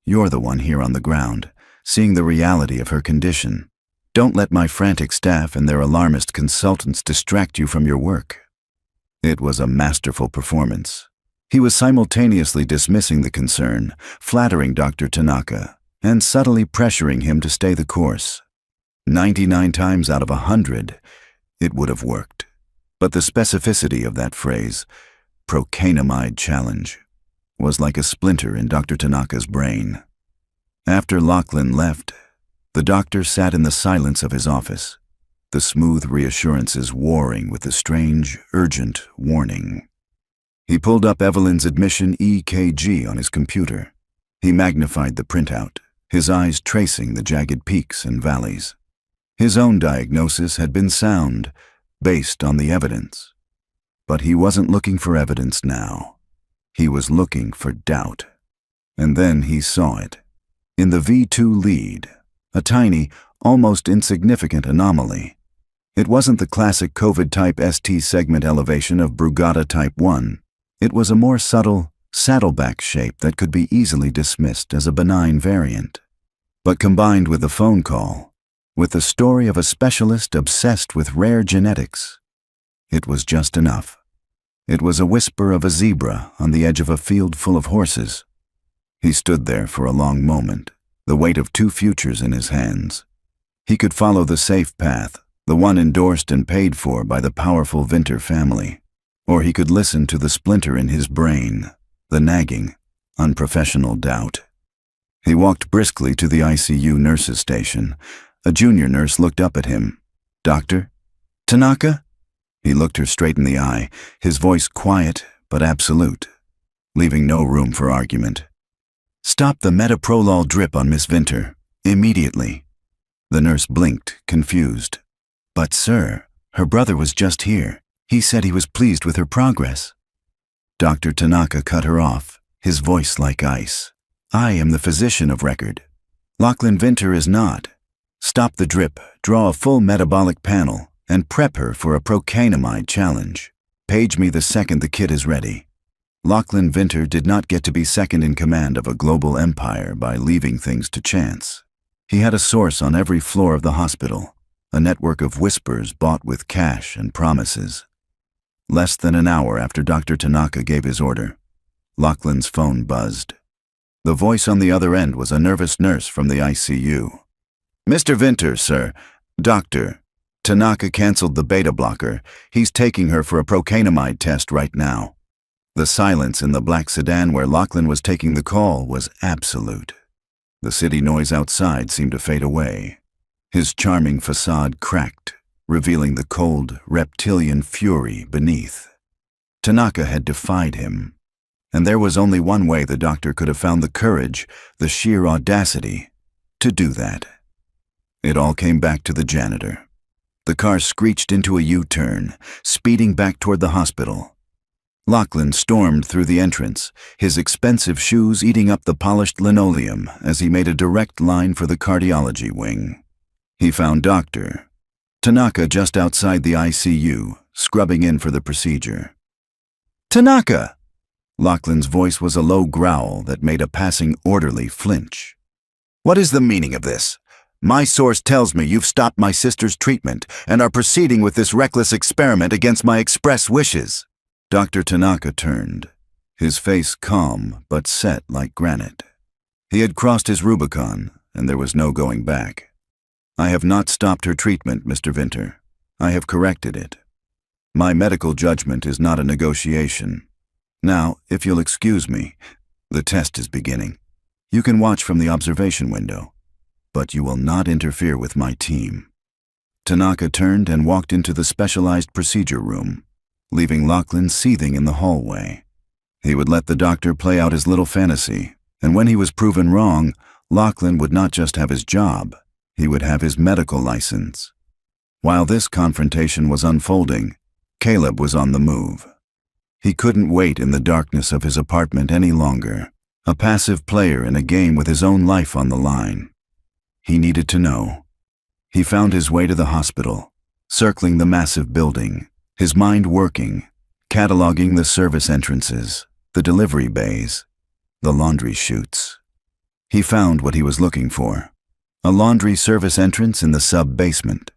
You're the one here on the ground, seeing the reality of her condition. Don't let my frantic staff and their alarmist consultants distract you from your work." It was a masterful performance. He was simultaneously dismissing the concern, flattering Dr. Tanaka, and subtly pressuring him to stay the course. 99 times out of 100, it would have worked. But the specificity of that phrase, procainamide challenge, was like a splinter in Dr. Tanaka's brain. After Lachlan left, the doctor sat in the silence of his office, the smooth reassurances warring with the strange, urgent warning. He pulled up Evelyn's admission EKG on his computer. He magnified the printout, his eyes tracing the jagged peaks and valleys. His own diagnosis had been sound, based on the evidence. But he wasn't looking for evidence now. He was looking for doubt. And then he saw it. In the V2 lead, a tiny, almost insignificant anomaly. It wasn't the classic COVID-type ST segment elevation of Brugada type 1. It was a more subtle, saddleback shape that could be easily dismissed as a benign variant. But combined with the phone call, with the story of a specialist obsessed with rare genetics, it was just enough. It was a whisper of a zebra on the edge of a field full of horses. He stood there for a long moment, the weight of two futures in his hands. He could follow the safe path, the one endorsed and paid for by the powerful Vinter family. Or he could listen to the splinter in his brain, the nagging, unprofessional doubt. He walked briskly to the ICU nurse's station. A junior nurse looked up at him. "Doctor? Tanaka?" He looked her straight in the eye, his voice quiet but absolute, leaving no room for argument. "Stop the metoprolol drip on Miss Vinter, immediately." The nurse blinked, confused. "But sir, her brother was just here. He said he was pleased with her progress." Dr. Tanaka cut her off, his voice like ice. "I am the physician of record. Lachlan Vinter is not. Stop the drip, draw a full metabolic panel, and prep her for a procainamide challenge. Page me the second the kit is ready." Lachlan Vinter did not get to be second in command of a global empire by leaving things to chance. He had a source on every floor of the hospital, a network of whispers bought with cash and promises. Less than an hour after Dr. Tanaka gave his order, Lachlan's phone buzzed. The voice on the other end was a nervous nurse from the ICU. "Mr. Vinter, sir. Doctor. Tanaka canceled the beta blocker. He's taking her for a procainamide test right now." The silence in the black sedan where Lachlan was taking the call was absolute. The city noise outside seemed to fade away. His charming facade cracked, revealing the cold, reptilian fury beneath. Tanaka had defied him, and there was only one way the doctor could have found the courage, the sheer audacity, to do that. It all came back to the janitor. The car screeched into a U-turn, speeding back toward the hospital. Lachlan stormed through the entrance, his expensive shoes eating up the polished linoleum as he made a direct line for the cardiology wing. He found Dr. Tanaka just outside the ICU, scrubbing in for the procedure. "Tanaka!" Lachlan's voice was a low growl that made a passing orderly flinch. "What is the meaning of this? My source tells me you've stopped my sister's treatment and are proceeding with this reckless experiment against my express wishes." Dr. Tanaka turned, his face calm but set like granite. He had crossed his Rubicon, and there was no going back. "I have not stopped her treatment, Mr. Vinter. I have corrected it. My medical judgment is not a negotiation. Now, if you'll excuse me, the test is beginning. You can watch from the observation window, but you will not interfere with my team." Tanaka turned and walked into the specialized procedure room, leaving Lachlan seething in the hallway. He would let the doctor play out his little fantasy, and when he was proven wrong, Lachlan would not just have his job, he would have his medical license. While this confrontation was unfolding, Caleb was on the move. He couldn't wait in the darkness of his apartment any longer, a passive player in a game with his own life on the line. He needed to know. He found his way to the hospital, circling the massive building, his mind working, cataloging the service entrances, the delivery bays, the laundry chutes. He found what he was looking for. A laundry service entrance in the sub-basement.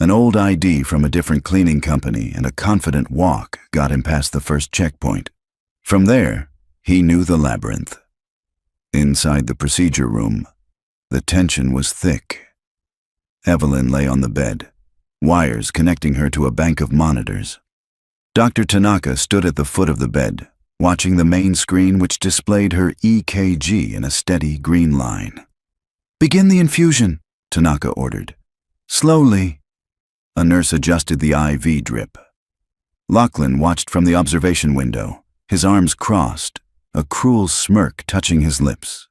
An old ID from a different cleaning company and a confident walk got him past the first checkpoint. From there, he knew the labyrinth. Inside the procedure room, the tension was thick. Evelyn lay on the bed, wires connecting her to a bank of monitors. Dr. Tanaka stood at the foot of the bed, watching the main screen which displayed her EKG in a steady green line. "Begin the infusion," Tanaka ordered. "Slowly." A nurse adjusted the IV drip. Lachlan watched from the observation window, his arms crossed, a cruel smirk touching his lips.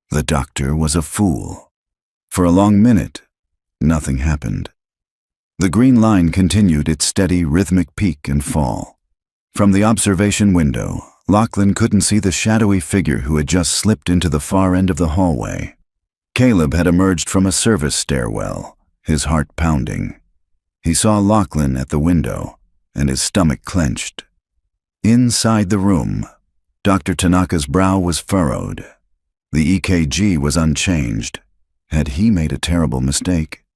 The doctor was a fool. For a long minute, nothing happened. The green line continued its steady, rhythmic peak and fall. From the observation window, Lachlan couldn't see the shadowy figure who had just slipped into the far end of the hallway. Caleb had emerged from a service stairwell, his heart pounding. He saw Lachlan at the window, and his stomach clenched. Inside the room, Dr. Tanaka's brow was furrowed. The EKG was unchanged. Had he made a terrible mistake?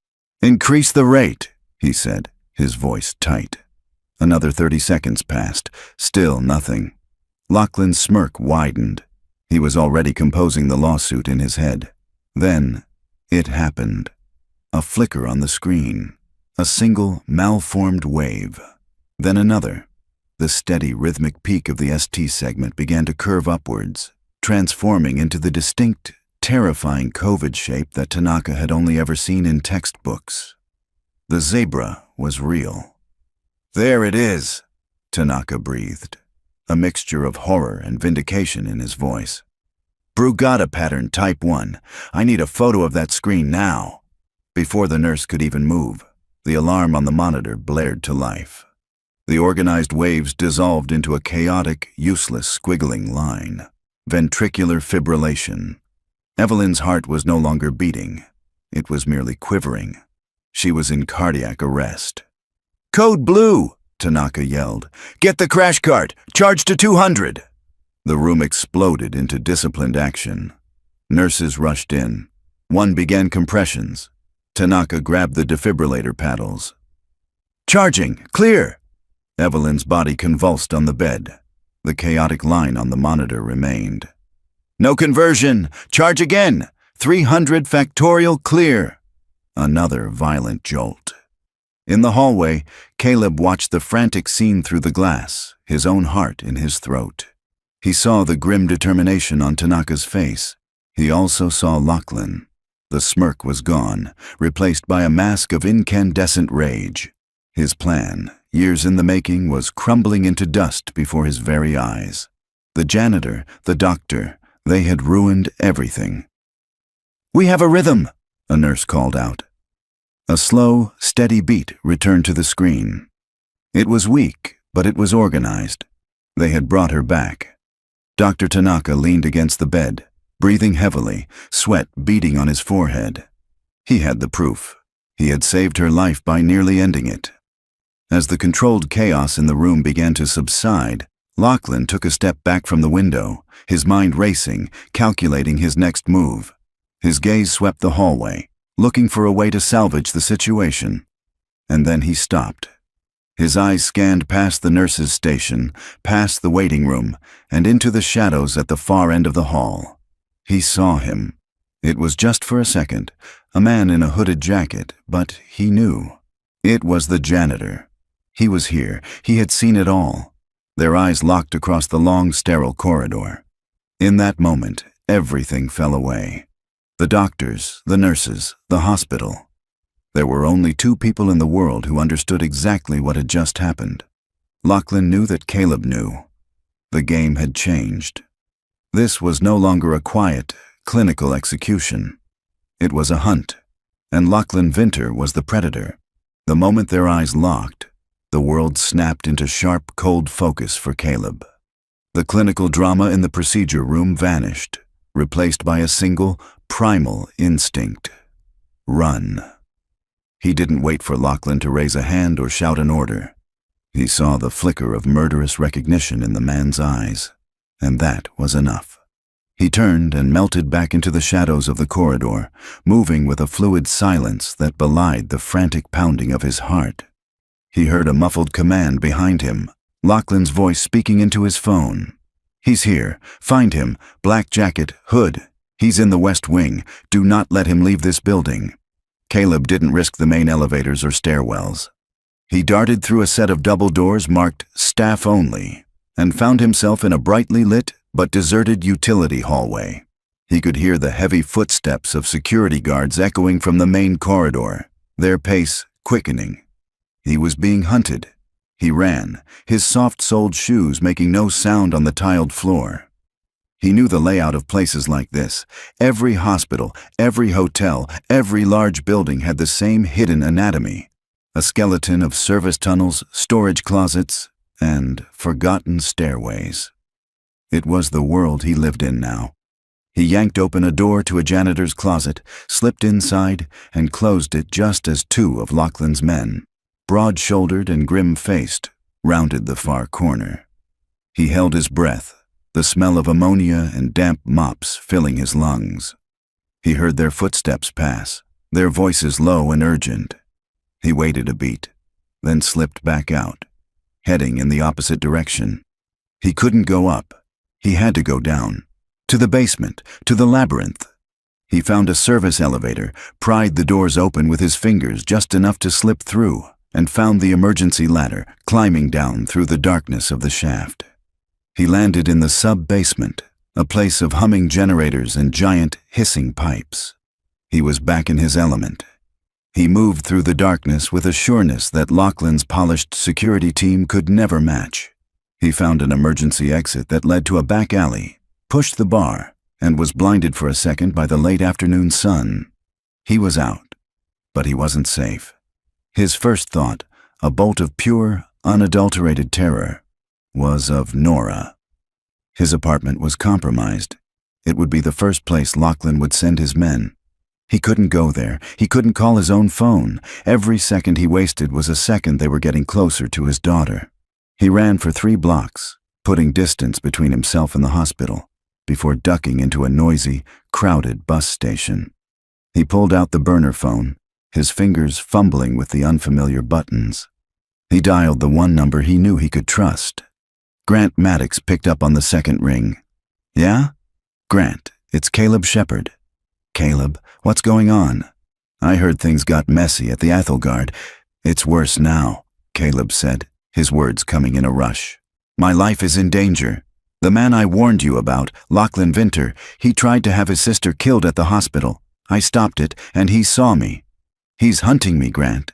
"Increase the rate," he said, his voice tight. Another 30 seconds passed, still nothing. Lachlan's smirk widened. He was already composing the lawsuit in his head. Then, it happened. A flicker on the screen. A single, malformed wave. Then another. The steady, rhythmic peak of the ST segment began to curve upwards, transforming into the distinct, terrifying COVID shape that Tanaka had only ever seen in textbooks. The zebra was real. "There it is," Tanaka breathed, a mixture of horror and vindication in his voice. "Brugada pattern type 1. I need a photo of that screen now." Before the nurse could even move, the alarm on the monitor blared to life. The organized waves dissolved into a chaotic, useless, squiggling line. Ventricular fibrillation. Evelyn's heart was no longer beating. It was merely quivering. She was in cardiac arrest. "Code blue!" Tanaka yelled. "Get the crash cart! Charge to 200!" The room exploded into disciplined action. Nurses rushed in. One began compressions. Tanaka grabbed the defibrillator paddles. "Charging! Clear!" Evelyn's body convulsed on the bed. The chaotic line on the monitor remained. "No conversion! Charge again! 300 factorial clear!" Another violent jolt. In the hallway, Caleb watched the frantic scene through the glass, his own heart in his throat. He saw the grim determination on Tanaka's face. He also saw Lachlan. The smirk was gone, replaced by a mask of incandescent rage. His plan, years in the making, was crumbling into dust before his very eyes. The janitor, the doctor, they had ruined everything. "We have a rhythm," a nurse called out. A slow, steady beat returned to the screen. It was weak, but it was organized. They had brought her back. Dr. Tanaka leaned against the bed, breathing heavily, sweat beading on his forehead. He had the proof. He had saved her life by nearly ending it. As the controlled chaos in the room began to subside, Lachlan took a step back from the window, his mind racing, calculating his next move. His gaze swept the hallway, looking for a way to salvage the situation. And then he stopped. His eyes scanned past the nurse's station, past the waiting room, and into the shadows at the far end of the hall. He saw him. It was just for a second, a man in a hooded jacket, but he knew. It was the janitor. He was here. He had seen it all. Their eyes locked across the long, sterile corridor. In that moment, everything fell away. The doctors, the nurses, the hospital. There were only two people in the world who understood exactly what had just happened. Lachlan knew that Caleb knew. The game had changed. This was no longer a quiet, clinical execution. It was a hunt, and Lachlan Vinter was the predator. The moment their eyes locked, the world snapped into sharp, cold focus for Caleb. The clinical drama in the procedure room vanished, replaced by a single, primal instinct. Run. He didn't wait for Lachlan to raise a hand or shout an order. He saw the flicker of murderous recognition in the man's eyes, and that was enough. He turned and melted back into the shadows of the corridor, moving with a fluid silence that belied the frantic pounding of his heart. He heard a muffled command behind him, Lachlan's voice speaking into his phone. He's here. Find him. Black jacket, hood. He's in the West Wing. Do not let him leave this building. Caleb didn't risk the main elevators or stairwells. He darted through a set of double doors marked Staff Only and found himself in a brightly lit but deserted utility hallway. He could hear the heavy footsteps of security guards echoing from the main corridor, their pace quickening. He was being hunted. He ran, his soft-soled shoes making no sound on the tiled floor. He knew the layout of places like this. Every hospital, every hotel, every large building had the same hidden anatomy. A skeleton of service tunnels, storage closets, and forgotten stairways. It was the world he lived in now. He yanked open a door to a janitor's closet, slipped inside, and closed it just as two of Lachlan's men, broad-shouldered and grim-faced, rounded the far corner. He held his breath, the smell of ammonia and damp mops filling his lungs. He heard their footsteps pass, their voices low and urgent. He waited a beat, then slipped back out, heading in the opposite direction. He couldn't go up. He had to go down. To the basement, to the labyrinth. He found a service elevator, pried the doors open with his fingers just enough to slip through, and found the emergency ladder, climbing down through the darkness of the shaft. He landed in the sub-basement, a place of humming generators and giant, hissing pipes. He was back in his element. He moved through the darkness with a sureness that Lachlan's polished security team could never match. He found an emergency exit that led to a back alley, pushed the bar, and was blinded for a second by the late afternoon sun. He was out, but he wasn't safe. His first thought, a bolt of pure, unadulterated terror, was of Nora. His apartment was compromised. It would be the first place Lachlan would send his men. He couldn't go there. He couldn't call his own phone. Every second he wasted was a second they were getting closer to his daughter. He ran for 3 blocks, putting distance between himself and the hospital, before ducking into a noisy, crowded bus station. He pulled out the burner phone, his fingers fumbling with the unfamiliar buttons. He dialed the one number he knew he could trust. Grant Maddox picked up on the second ring. "Yeah? Grant, it's Caleb Shepard." "Caleb, what's going on?" "I heard things got messy at the Athelgard. It's worse now," Caleb said, his words coming in a rush. "My life is in danger. The man I warned you about, Lachlan Vinter, he tried to have his sister killed at the hospital. I stopped it, and he saw me. He's hunting me, Grant.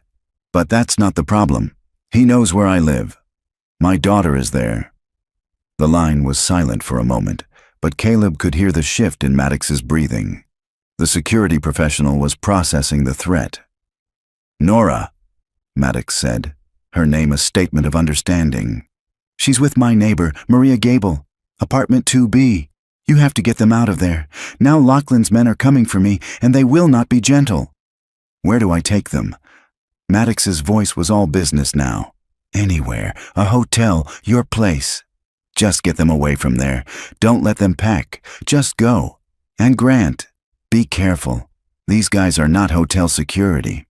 But that's not the problem. He knows where I live. My daughter is there." The line was silent for a moment, but Caleb could hear the shift in Maddox's breathing. The security professional was processing the threat. "Nora," Maddox said, her name a statement of understanding. "She's with my neighbor, Maria Gable. Apartment 2B. You have to get them out of there. Now Lachlan's men are coming for me, and they will not be gentle." "Where do I take them?" Maddox's voice was all business now. "Anywhere. A hotel. Your place. Just get them away from there. Don't let them pack. Just go. And Grant, be careful. These guys are not hotel security."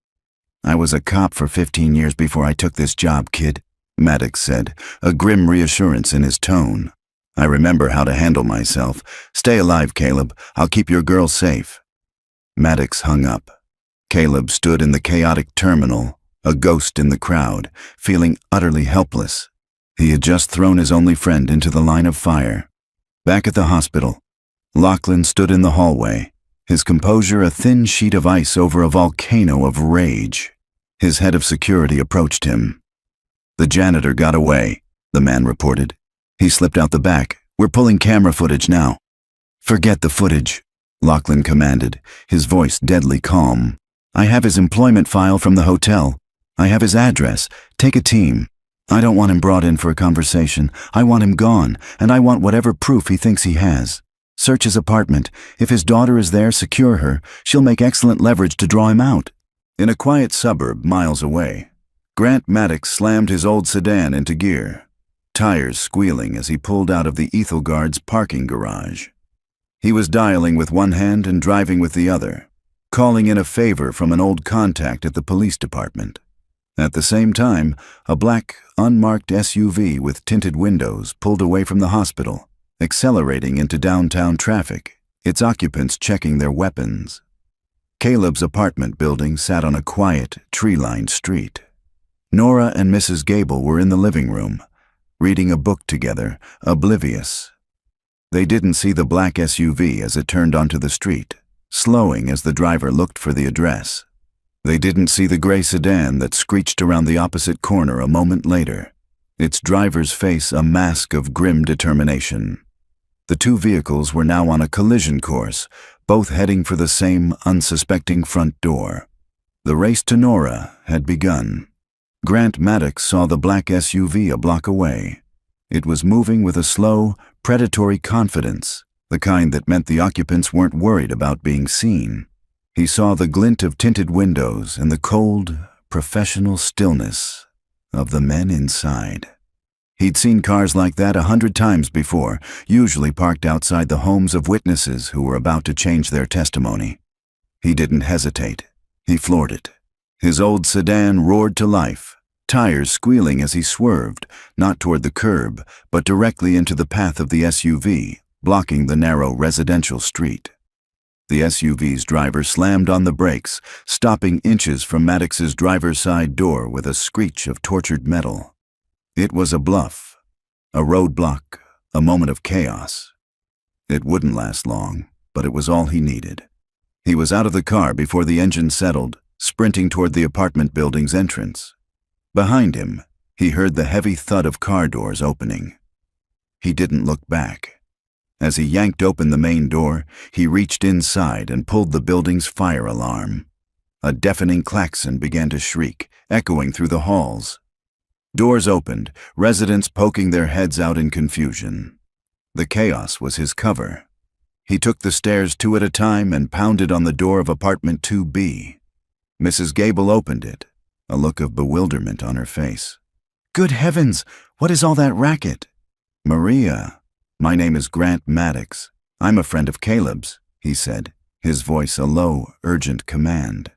"I was a cop for 15 years before I took this job, kid," Maddox said, a grim reassurance in his tone. "I remember how to handle myself. Stay alive, Caleb. I'll keep your girl safe." Maddox hung up. Caleb stood in the chaotic terminal, a ghost in the crowd, feeling utterly helpless. He had just thrown his only friend into the line of fire. Back at the hospital, Lachlan stood in the hallway, his composure a thin sheet of ice over a volcano of rage. His head of security approached him. "The janitor got away," the man reported. "He slipped out the back. We're pulling camera footage now." "Forget the footage," Lachlan commanded, his voice deadly calm. "I have his employment file from the hotel. I have his address. Take a team. I don't want him brought in for a conversation. I want him gone, and I want whatever proof he thinks he has. Search his apartment. If his daughter is there, secure her. She'll make excellent leverage to draw him out." In a quiet suburb miles away, Grant Maddox slammed his old sedan into gear, tires squealing as he pulled out of the Ethelgard's parking garage. He was dialing with one hand and driving with the other, calling in a favor from an old contact at the police department. At the same time, a black, unmarked SUV with tinted windows pulled away from the hospital, accelerating into downtown traffic, its occupants checking their weapons. Caleb's apartment building sat on a quiet, tree-lined street. Nora and Mrs. Gable were in the living room, reading a book together, oblivious. They didn't see the black SUV as it turned onto the street, slowing as the driver looked for the address. They didn't see the gray sedan that screeched around the opposite corner a moment later, its driver's face a mask of grim determination. The two vehicles were now on a collision course, both heading for the same unsuspecting front door. The race to Nora had begun. Grant Maddox saw the black SUV a block away. It was moving with a slow, predatory confidence, the kind that meant the occupants weren't worried about being seen. He saw the glint of tinted windows and the cold, professional stillness of the men inside. He'd seen cars like that 100 times before, usually parked outside the homes of witnesses who were about to change their testimony. He didn't hesitate. He floored it. His old sedan roared to life, tires squealing as he swerved, not toward the curb, but directly into the path of the SUV, blocking the narrow residential street. The SUV's driver slammed on the brakes, stopping inches from Maddox's driver's side door with a screech of tortured metal. It was a bluff, a roadblock, a moment of chaos. It wouldn't last long, but it was all he needed. He was out of the car before the engine settled, sprinting toward the apartment building's entrance. Behind him, he heard the heavy thud of car doors opening. He didn't look back. As he yanked open the main door, he reached inside and pulled the building's fire alarm. A deafening klaxon began to shriek, echoing through the halls. Doors opened, residents poking their heads out in confusion. The chaos was his cover. He took the stairs 2 at a time and pounded on the door of apartment 2B. Mrs. Gable opened it, a look of bewilderment on her face. "Good heavens, what is all that racket?" "Maria, my name is Grant Maddox. I'm a friend of Caleb's," he said, his voice a low, urgent command.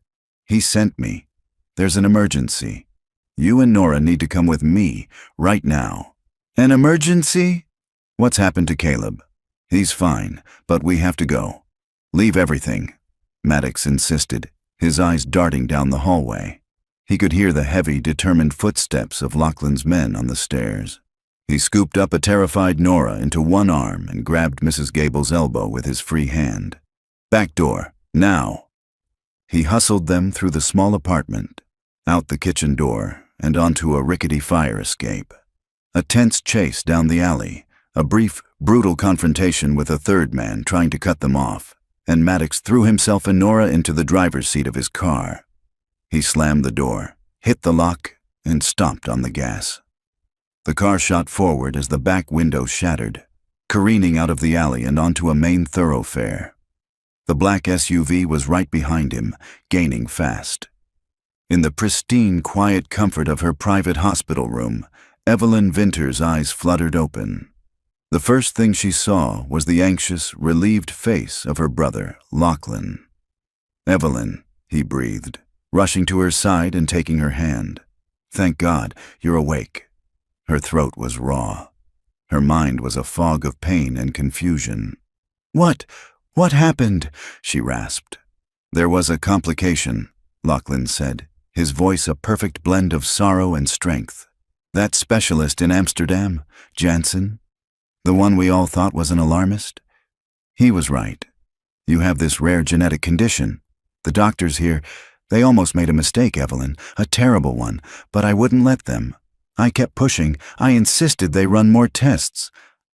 "He sent me. There's an emergency. You and Nora need to come with me, right now." "An emergency?" "What's happened to Caleb?" "He's fine, but we have to go." "Leave everything," Maddox insisted, his eyes darting down the hallway. He could hear the heavy, determined footsteps of Lachlan's men on the stairs. He scooped up a terrified Nora into one arm and grabbed Mrs. Gable's elbow with his free hand. "Back door, now." He hustled them through the small apartment, out the kitchen door, and onto a rickety fire escape. A tense chase down the alley, a brief, brutal confrontation with a third man trying to cut them off, and Maddox threw himself and Nora into the driver's seat of his car. He slammed the door, hit the lock, and stomped on the gas. The car shot forward as the back window shattered, careening out of the alley and onto a main thoroughfare. The black SUV was right behind him, gaining fast. In the pristine, quiet comfort of her private hospital room, Evelyn Vinter's eyes fluttered open. The first thing she saw was the anxious, relieved face of her brother, Lachlan. "Evelyn," he breathed, rushing to her side and taking her hand. "Thank God, you're awake." Her throat was raw. Her mind was a fog of pain and confusion. What happened?" she rasped. "There was a complication," Lachlan said, his voice a perfect blend of sorrow and strength. "That specialist in Amsterdam, Jansen, the one we all thought was an alarmist, he was right. You have this rare genetic condition. The doctors here, they almost made a mistake, Evelyn, a terrible one, but I wouldn't let them. I kept pushing. I insisted they run more tests.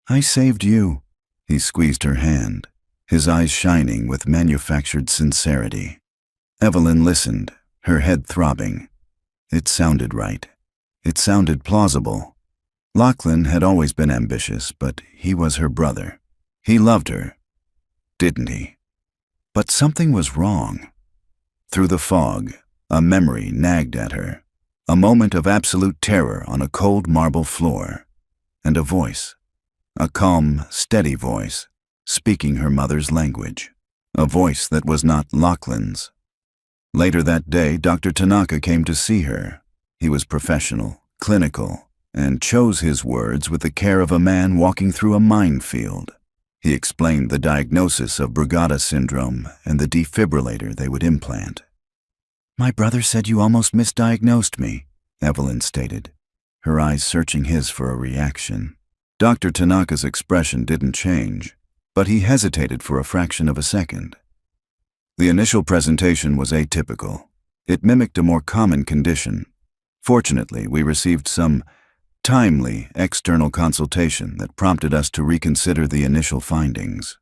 I saved you." He squeezed her hand, his eyes shining with manufactured sincerity. Evelyn listened, her head throbbing. It sounded right. It sounded plausible. Lachlan had always been ambitious, but he was her brother. He loved her, didn't he? But something was wrong. Through the fog, a memory nagged at her, a moment of absolute terror on a cold marble floor, and a voice, a calm, steady voice, speaking her mother's language, a voice that was not Lachlan's. Later that day, Dr. Tanaka came to see her. He was professional, clinical, and chose his words with the care of a man walking through a minefield. He explained the diagnosis of Brugada syndrome and the defibrillator they would implant. "My brother said you almost misdiagnosed me," Evelyn stated, her eyes searching his for a reaction. Dr. Tanaka's expression didn't change, but he hesitated for a fraction of a second. The initial presentation was atypical. It mimicked a more common condition. Fortunately, we received some timely external consultation that prompted us to reconsider the initial findings.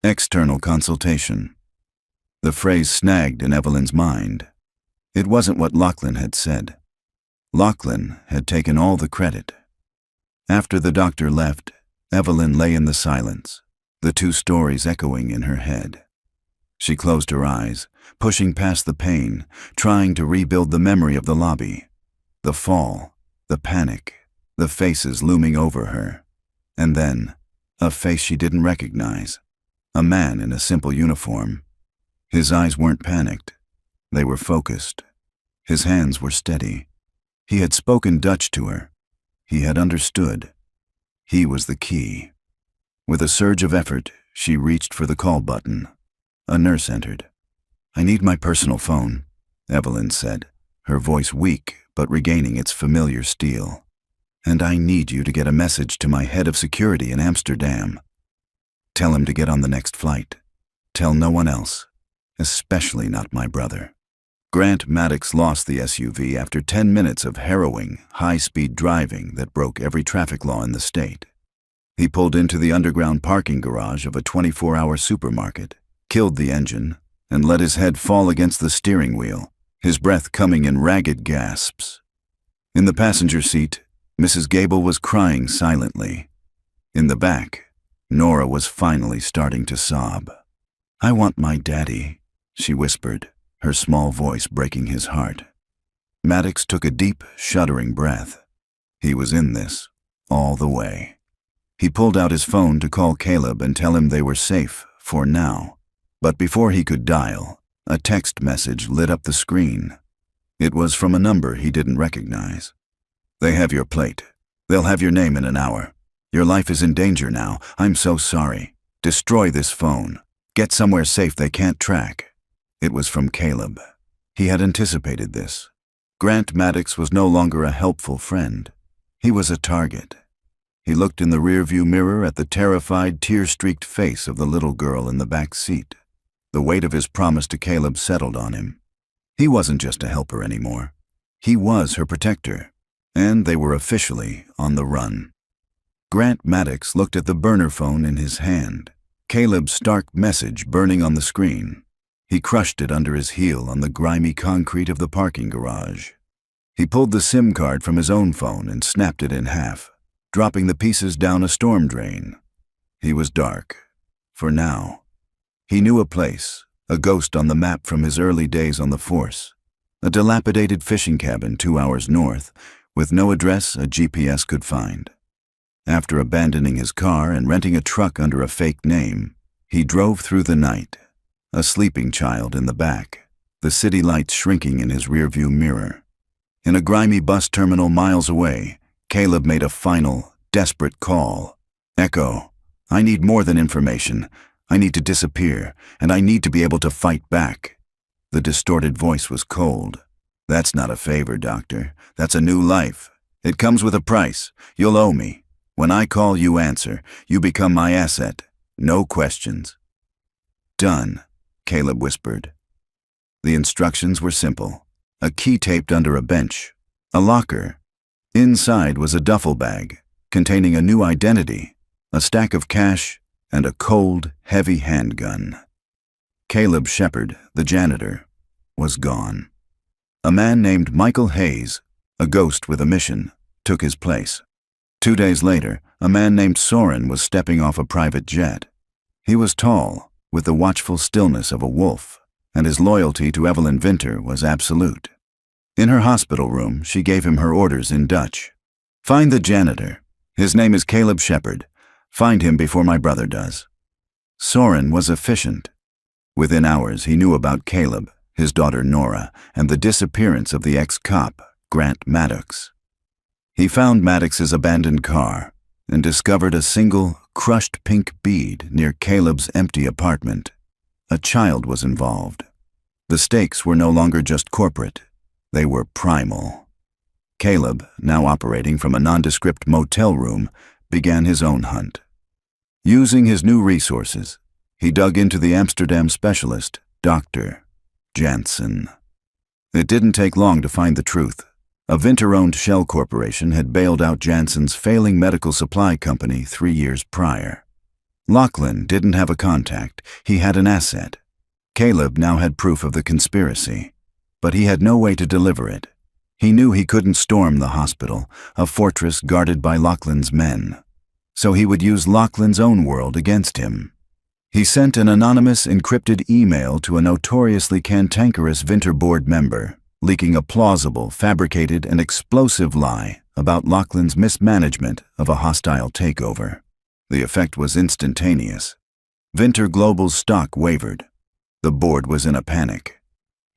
External consultation. The phrase snagged in Evelyn's mind. It wasn't what Lachlan had said. Lachlan had taken all the credit. After the doctor left, Evelyn lay in the silence, the two stories echoing in her head. She closed her eyes, pushing past the pain, trying to rebuild the memory of the lobby. The fall, the panic, the faces looming over her. And then, a face she didn't recognize. A man in a simple uniform. His eyes weren't panicked. They were focused. His hands were steady. He had spoken Dutch to her. He had understood. He was the key. With a surge of effort, she reached for the call button. A nurse entered. "I need my personal phone," Evelyn said, her voice weak but regaining its familiar steel. "And I need you to get a message to my head of security in Amsterdam. Tell him to get on the next flight. Tell no one else, especially not my brother." Grant Maddox lost the SUV after 10 minutes of harrowing, high-speed driving that broke every traffic law in the state. He pulled into the underground parking garage of a 24-hour supermarket, killed the engine, and let his head fall against the steering wheel, his breath coming in ragged gasps. In the passenger seat, Mrs. Gable was crying silently. In the back, Nora was finally starting to sob. "I want my daddy," she whispered, her small voice breaking his heart. Maddox took a deep, shuddering breath. He was in this, all the way. He pulled out his phone to call Caleb and tell him they were safe, for now. But before he could dial, a text message lit up the screen. It was from a number he didn't recognize. "They have your plate. They'll have your name in an hour. Your life is in danger now. I'm so sorry. Destroy this phone. Get somewhere safe they can't track." It was from Caleb. He had anticipated this. Grant Maddox was no longer a helpful friend. He was a target. He looked in the rearview mirror at the terrified, tear-streaked face of the little girl in the back seat. The weight of his promise to Caleb settled on him. He wasn't just a helper anymore. He was her protector, and they were officially on the run. Grant Maddox looked at the burner phone in his hand, Caleb's stark message burning on the screen. He crushed it under his heel on the grimy concrete of the parking garage. He pulled the SIM card from his own phone and snapped it in half, dropping the pieces down a storm drain. He was dark. For now. He knew a place, a ghost on the map from his early days on the force. A dilapidated fishing cabin 2 hours north, with no address a GPS could find. After abandoning his car and renting a truck under a fake name, he drove through the night. A sleeping child in the back, the city lights shrinking in his rearview mirror. In a grimy bus terminal miles away, Caleb made a final, desperate call. "Echo, I need more than information. I need to disappear, and I need to be able to fight back." The distorted voice was cold. "That's not a favor, Doctor. That's a new life. It comes with a price. You'll owe me. When I call, you answer. You become my asset. No questions." "Done," Caleb whispered. The instructions were simple. A key taped under a bench. A locker. Inside was a duffel bag, containing a new identity, a stack of cash, and a cold, heavy handgun. Caleb Shepard, the janitor, was gone. A man named Michael Hayes, a ghost with a mission, took his place. 2 days later, a man named Soren was stepping off a private jet. He was tall, with the watchful stillness of a wolf, and his loyalty to Evelyn Vinter was absolute. In her hospital room, she gave him her orders in Dutch. "Find the janitor. His name is Caleb Shepard. Find him before my brother does." Soren was efficient. Within hours, he knew about Caleb, his daughter Nora, and the disappearance of the ex-cop, Grant Maddox. He found Maddox's abandoned car and discovered a single, crushed pink bead near Caleb's empty apartment. A child was involved. The stakes were no longer just corporate. They were primal. Caleb, now operating from a nondescript motel room, began his own hunt. Using his new resources, he dug into the Amsterdam specialist, Dr. Jansen. It didn't take long to find the truth. A Vinter-owned shell corporation had bailed out Jansen's failing medical supply company 3 years prior. Lachlan didn't have a contact. He had an asset. Caleb now had proof of the conspiracy, but he had no way to deliver it. He knew he couldn't storm the hospital, a fortress guarded by Lachlan's men. So he would use Lachlan's own world against him. He sent an anonymous encrypted email to a notoriously cantankerous Vinter board member, leaking a plausible, fabricated, and explosive lie about Lachlan's mismanagement of a hostile takeover. The effect was instantaneous. Vinter Global's stock wavered. The board was in a panic.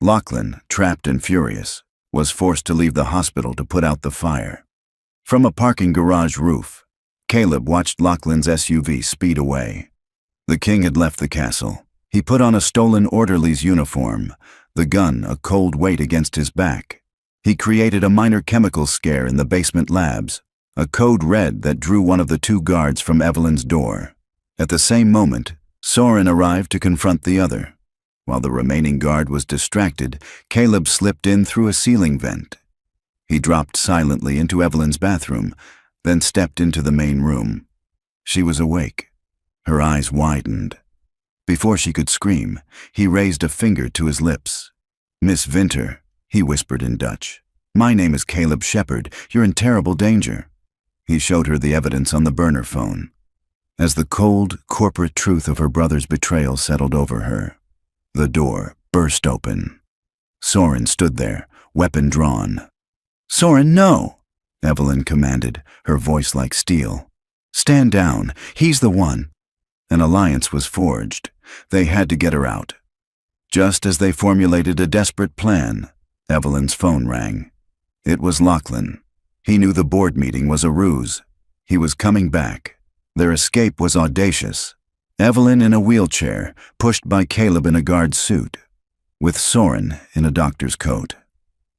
Lachlan, trapped and furious, was forced to leave the hospital to put out the fire. From a parking garage roof, Caleb watched Lachlan's SUV speed away. The king had left the castle. He put on a stolen orderly's uniform, the gun a cold weight against his back. He created a minor chemical scare in the basement labs, a code red that drew one of the 2 guards from Evelyn's door. At the same moment, Soren arrived to confront the other. While the remaining guard was distracted, Caleb slipped in through a ceiling vent. He dropped silently into Evelyn's bathroom, then stepped into the main room. She was awake. Her eyes widened. Before she could scream, he raised a finger to his lips. "Miss Vinter," he whispered in Dutch. "My name is Caleb Shepard. You're in terrible danger." He showed her the evidence on the burner phone. As the cold, corporate truth of her brother's betrayal settled over her, the door burst open. Soren stood there, weapon drawn. "Soren, no!" Evelyn commanded, her voice like steel. "Stand down. He's the one." An alliance was forged. They had to get her out. Just as they formulated a desperate plan, Evelyn's phone rang. It was Lachlan. He knew the board meeting was a ruse. He was coming back. Their escape was audacious. Evelyn in a wheelchair, pushed by Caleb in a guard suit, with Soren in a doctor's coat.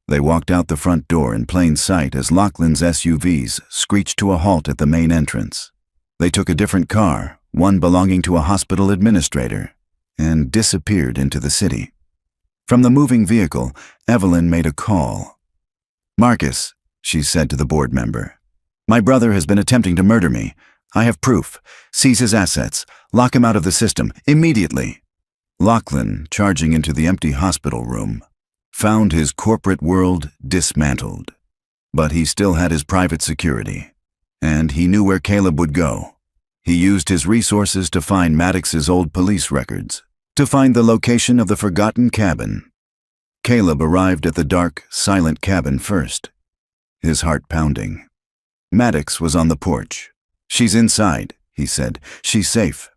They walked out the front door in plain sight as Lachlan's SUVs screeched to a halt at the main entrance. They took a different car, one belonging to a hospital administrator, and disappeared into the city. From the moving vehicle, Evelyn made a call. "Marcus," she said to the board member, "my brother has been attempting to murder me. I have proof. Seize his assets. Lock him out of the system, immediately." Lachlan, charging into the empty hospital room, found his corporate world dismantled. But he still had his private security, and he knew where Caleb would go. He used his resources to find Maddox's old police records, to find the location of the forgotten cabin. Caleb arrived at the dark, silent cabin first, his heart pounding. Maddox was on the porch. "She's inside," he said. "She's safe."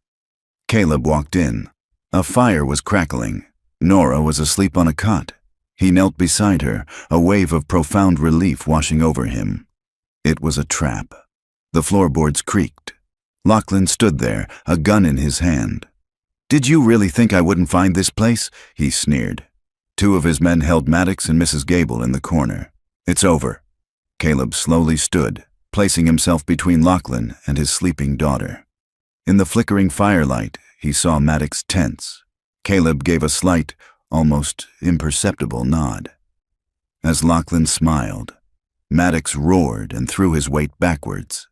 Caleb walked in. A fire was crackling. Nora was asleep on a cot. He knelt beside her, a wave of profound relief washing over him. It was a trap. The floorboards creaked. Lachlan stood there, a gun in his hand. "Did you really think I wouldn't find this place?" he sneered. 2 of his men held Maddox and Mrs. Gable in the corner. "It's over." Caleb slowly stood, placing himself between Lachlan and his sleeping daughter. In the flickering firelight, he saw Maddox tense. Caleb gave a slight, almost imperceptible nod. As Lachlan smiled, Maddox roared and threw his weight backwards.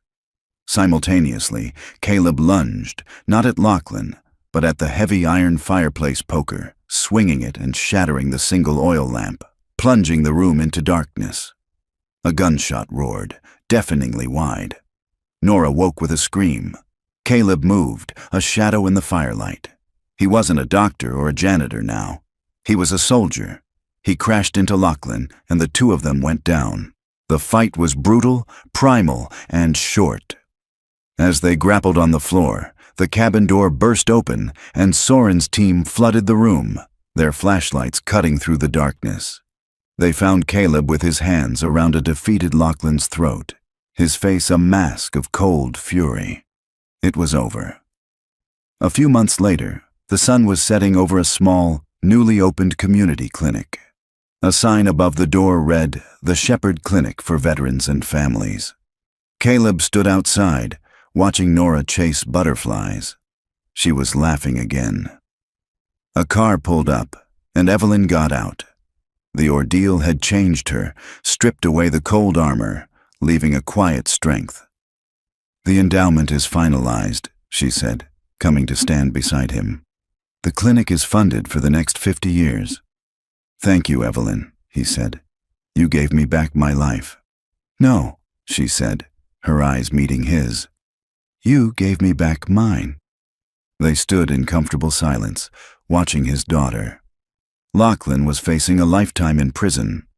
Simultaneously, Caleb lunged, not at Lachlan, but at the heavy iron fireplace poker, swinging it and shattering the single oil lamp, plunging the room into darkness. A gunshot roared, deafeningly wide. Nora woke with a scream. Caleb moved, a shadow in the firelight. He wasn't a doctor or a janitor now. He was a soldier. He crashed into Lachlan, and the 2 of them went down. The fight was brutal, primal, and short. As they grappled on the floor, the cabin door burst open, and Soren's team flooded the room, their flashlights cutting through the darkness. They found Caleb with his hands around a defeated Lachlan's throat, his face a mask of cold fury. It was over. A few months later, the sun was setting over a small, newly opened community clinic. A sign above the door read, "The Shepherd Clinic for Veterans and Families." Caleb stood outside, watching Nora chase butterflies. She was laughing again. A car pulled up, and Evelyn got out. The ordeal had changed her, stripped away the cold armor, leaving a quiet strength. "The endowment is finalized," she said, coming to stand beside him. "The clinic is funded for the next 50 years. "Thank you, Evelyn," he said. "You gave me back my life." "No," she said, her eyes meeting his. "You gave me back mine." They stood in comfortable silence, watching his daughter. Lachlan was facing a lifetime in prison.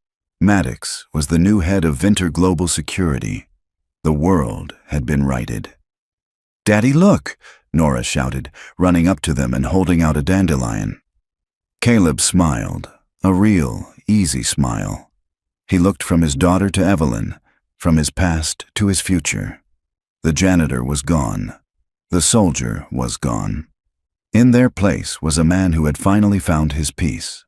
Maddox was the new head of Vinter Global Security. The world had been righted. "Daddy, look!" Nora shouted, running up to them and holding out a dandelion. Caleb smiled, a real, easy smile. He looked from his daughter to Evelyn, from his past to his future. The janitor was gone. The soldier was gone. In their place was a man who had finally found his peace.